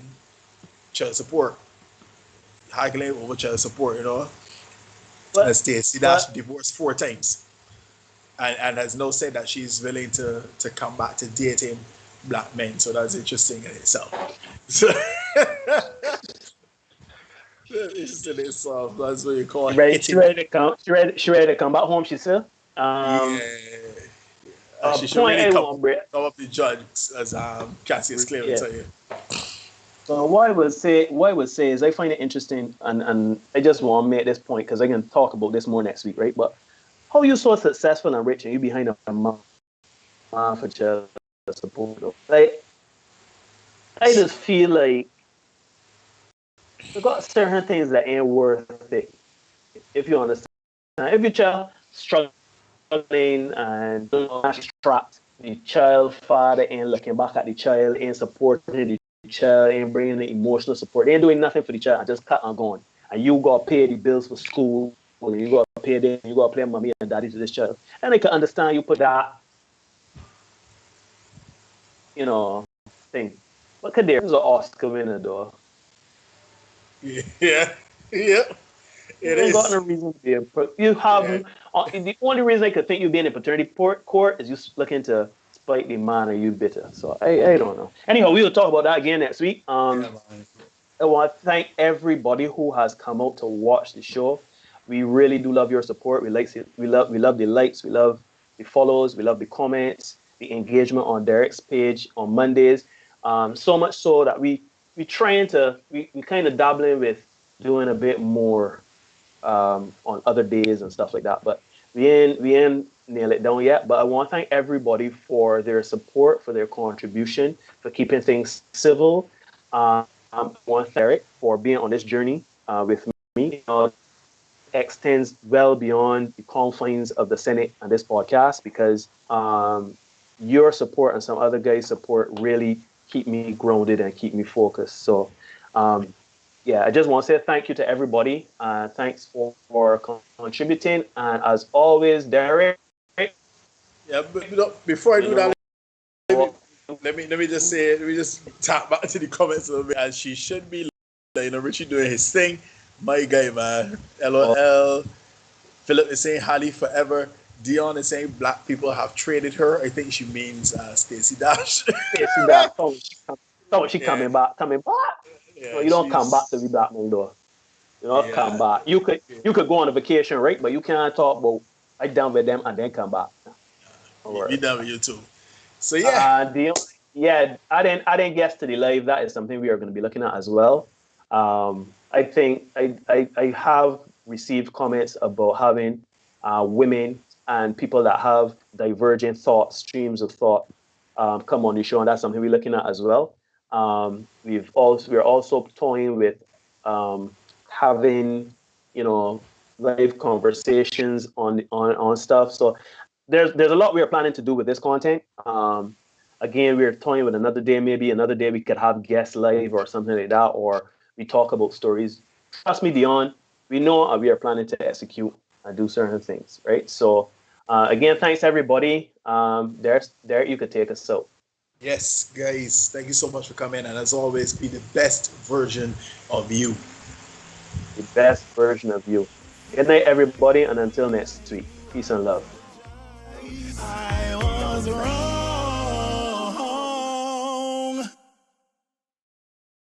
child support, haggling over child support, And But Stacey Dash but divorced 4 times, and has now said that she's willing to come back to dating black men. So that's interesting in itself. So that's interesting in itself. That's what you call she hitting. ready to come. She ready to come back home. She said. Yeah. She should Point really I want, Brett. come up the judge as Cassius Clay would Yeah. tell you. So what I would say is I find it interesting, and I just want to make this point because I can talk about this more next week, right? But how you so successful and rich and you behind a man for child support? Though? Like I just feel like we got certain things that ain't worth it. If you understand, if your child struggling and strapped, the child father ain't looking back at the child, ain't supporting the child, ain't bringing the emotional support, ain't doing nothing for the child, just cut and going. And you got to pay the bills for school, and you got to pay them, you got to pay mommy and daddy to this child. And I can understand you put that, you know, thing. But Kadir is an Oscar winner, though. Yeah, yeah, it You ain't got no is. reason to be a you have Yeah, the only reason I could think you being in paternity court is you looking to spite the man or you bitter. So I don't know. Anyhow, we will talk about that again next week. yeah, man. I want to thank everybody who has come out to watch the show. We really do love your support. We love the likes, we love the follows, we love the comments, the engagement on Derek's page on Mondays. So much so that we kind of dabbling with doing a bit more on other days and stuff like that. But we ain't nail it down yet. But I want to thank everybody for their support, for their contribution, for keeping things civil. I want to thank Eric for being on this journey with me. Extends well beyond the confines of the Senate and this podcast because your support and some other guys' support really keep me grounded and keep me focused. So um, yeah, I just want to say thank you to everybody. Thanks for contributing. And as always, Derek, Yeah, but before I you do that, know what? let me just say, let me just tap back to the comments a little bit. And she should be, Richie doing his thing. My guy, man. LOL. Philip is saying Holly forever. Dion is saying black people have traded her. I think she means Stacey Dash. See that. So she Yeah, coming back, coming back. No, yeah, you don't come back to be she's black man, though. You know, come yeah, back. You could go on a vacation, right? But you can't talk about I done with them and then come back. Don't be worry. done with you too. So yeah, Yeah, I didn't guess to the live. That is something we are going to be looking at as well. I think I have received comments about having women and people that have divergent thought streams of thought come on the show, and that's something we're looking at as well. We're also toying with having live conversations on stuff. So there's a lot we are planning to do with this content. Again, we're toying with another day we could have guests live or something like that, or we talk about stories. Trust me, Dion, we know we are planning to execute and do certain things, right? So again, thanks everybody. There you could take us out. yes, guys, thank you so much for coming, and as always, be the best version of you. The best version of you. Good night, everybody, and until next week. Peace and love. I was wrong.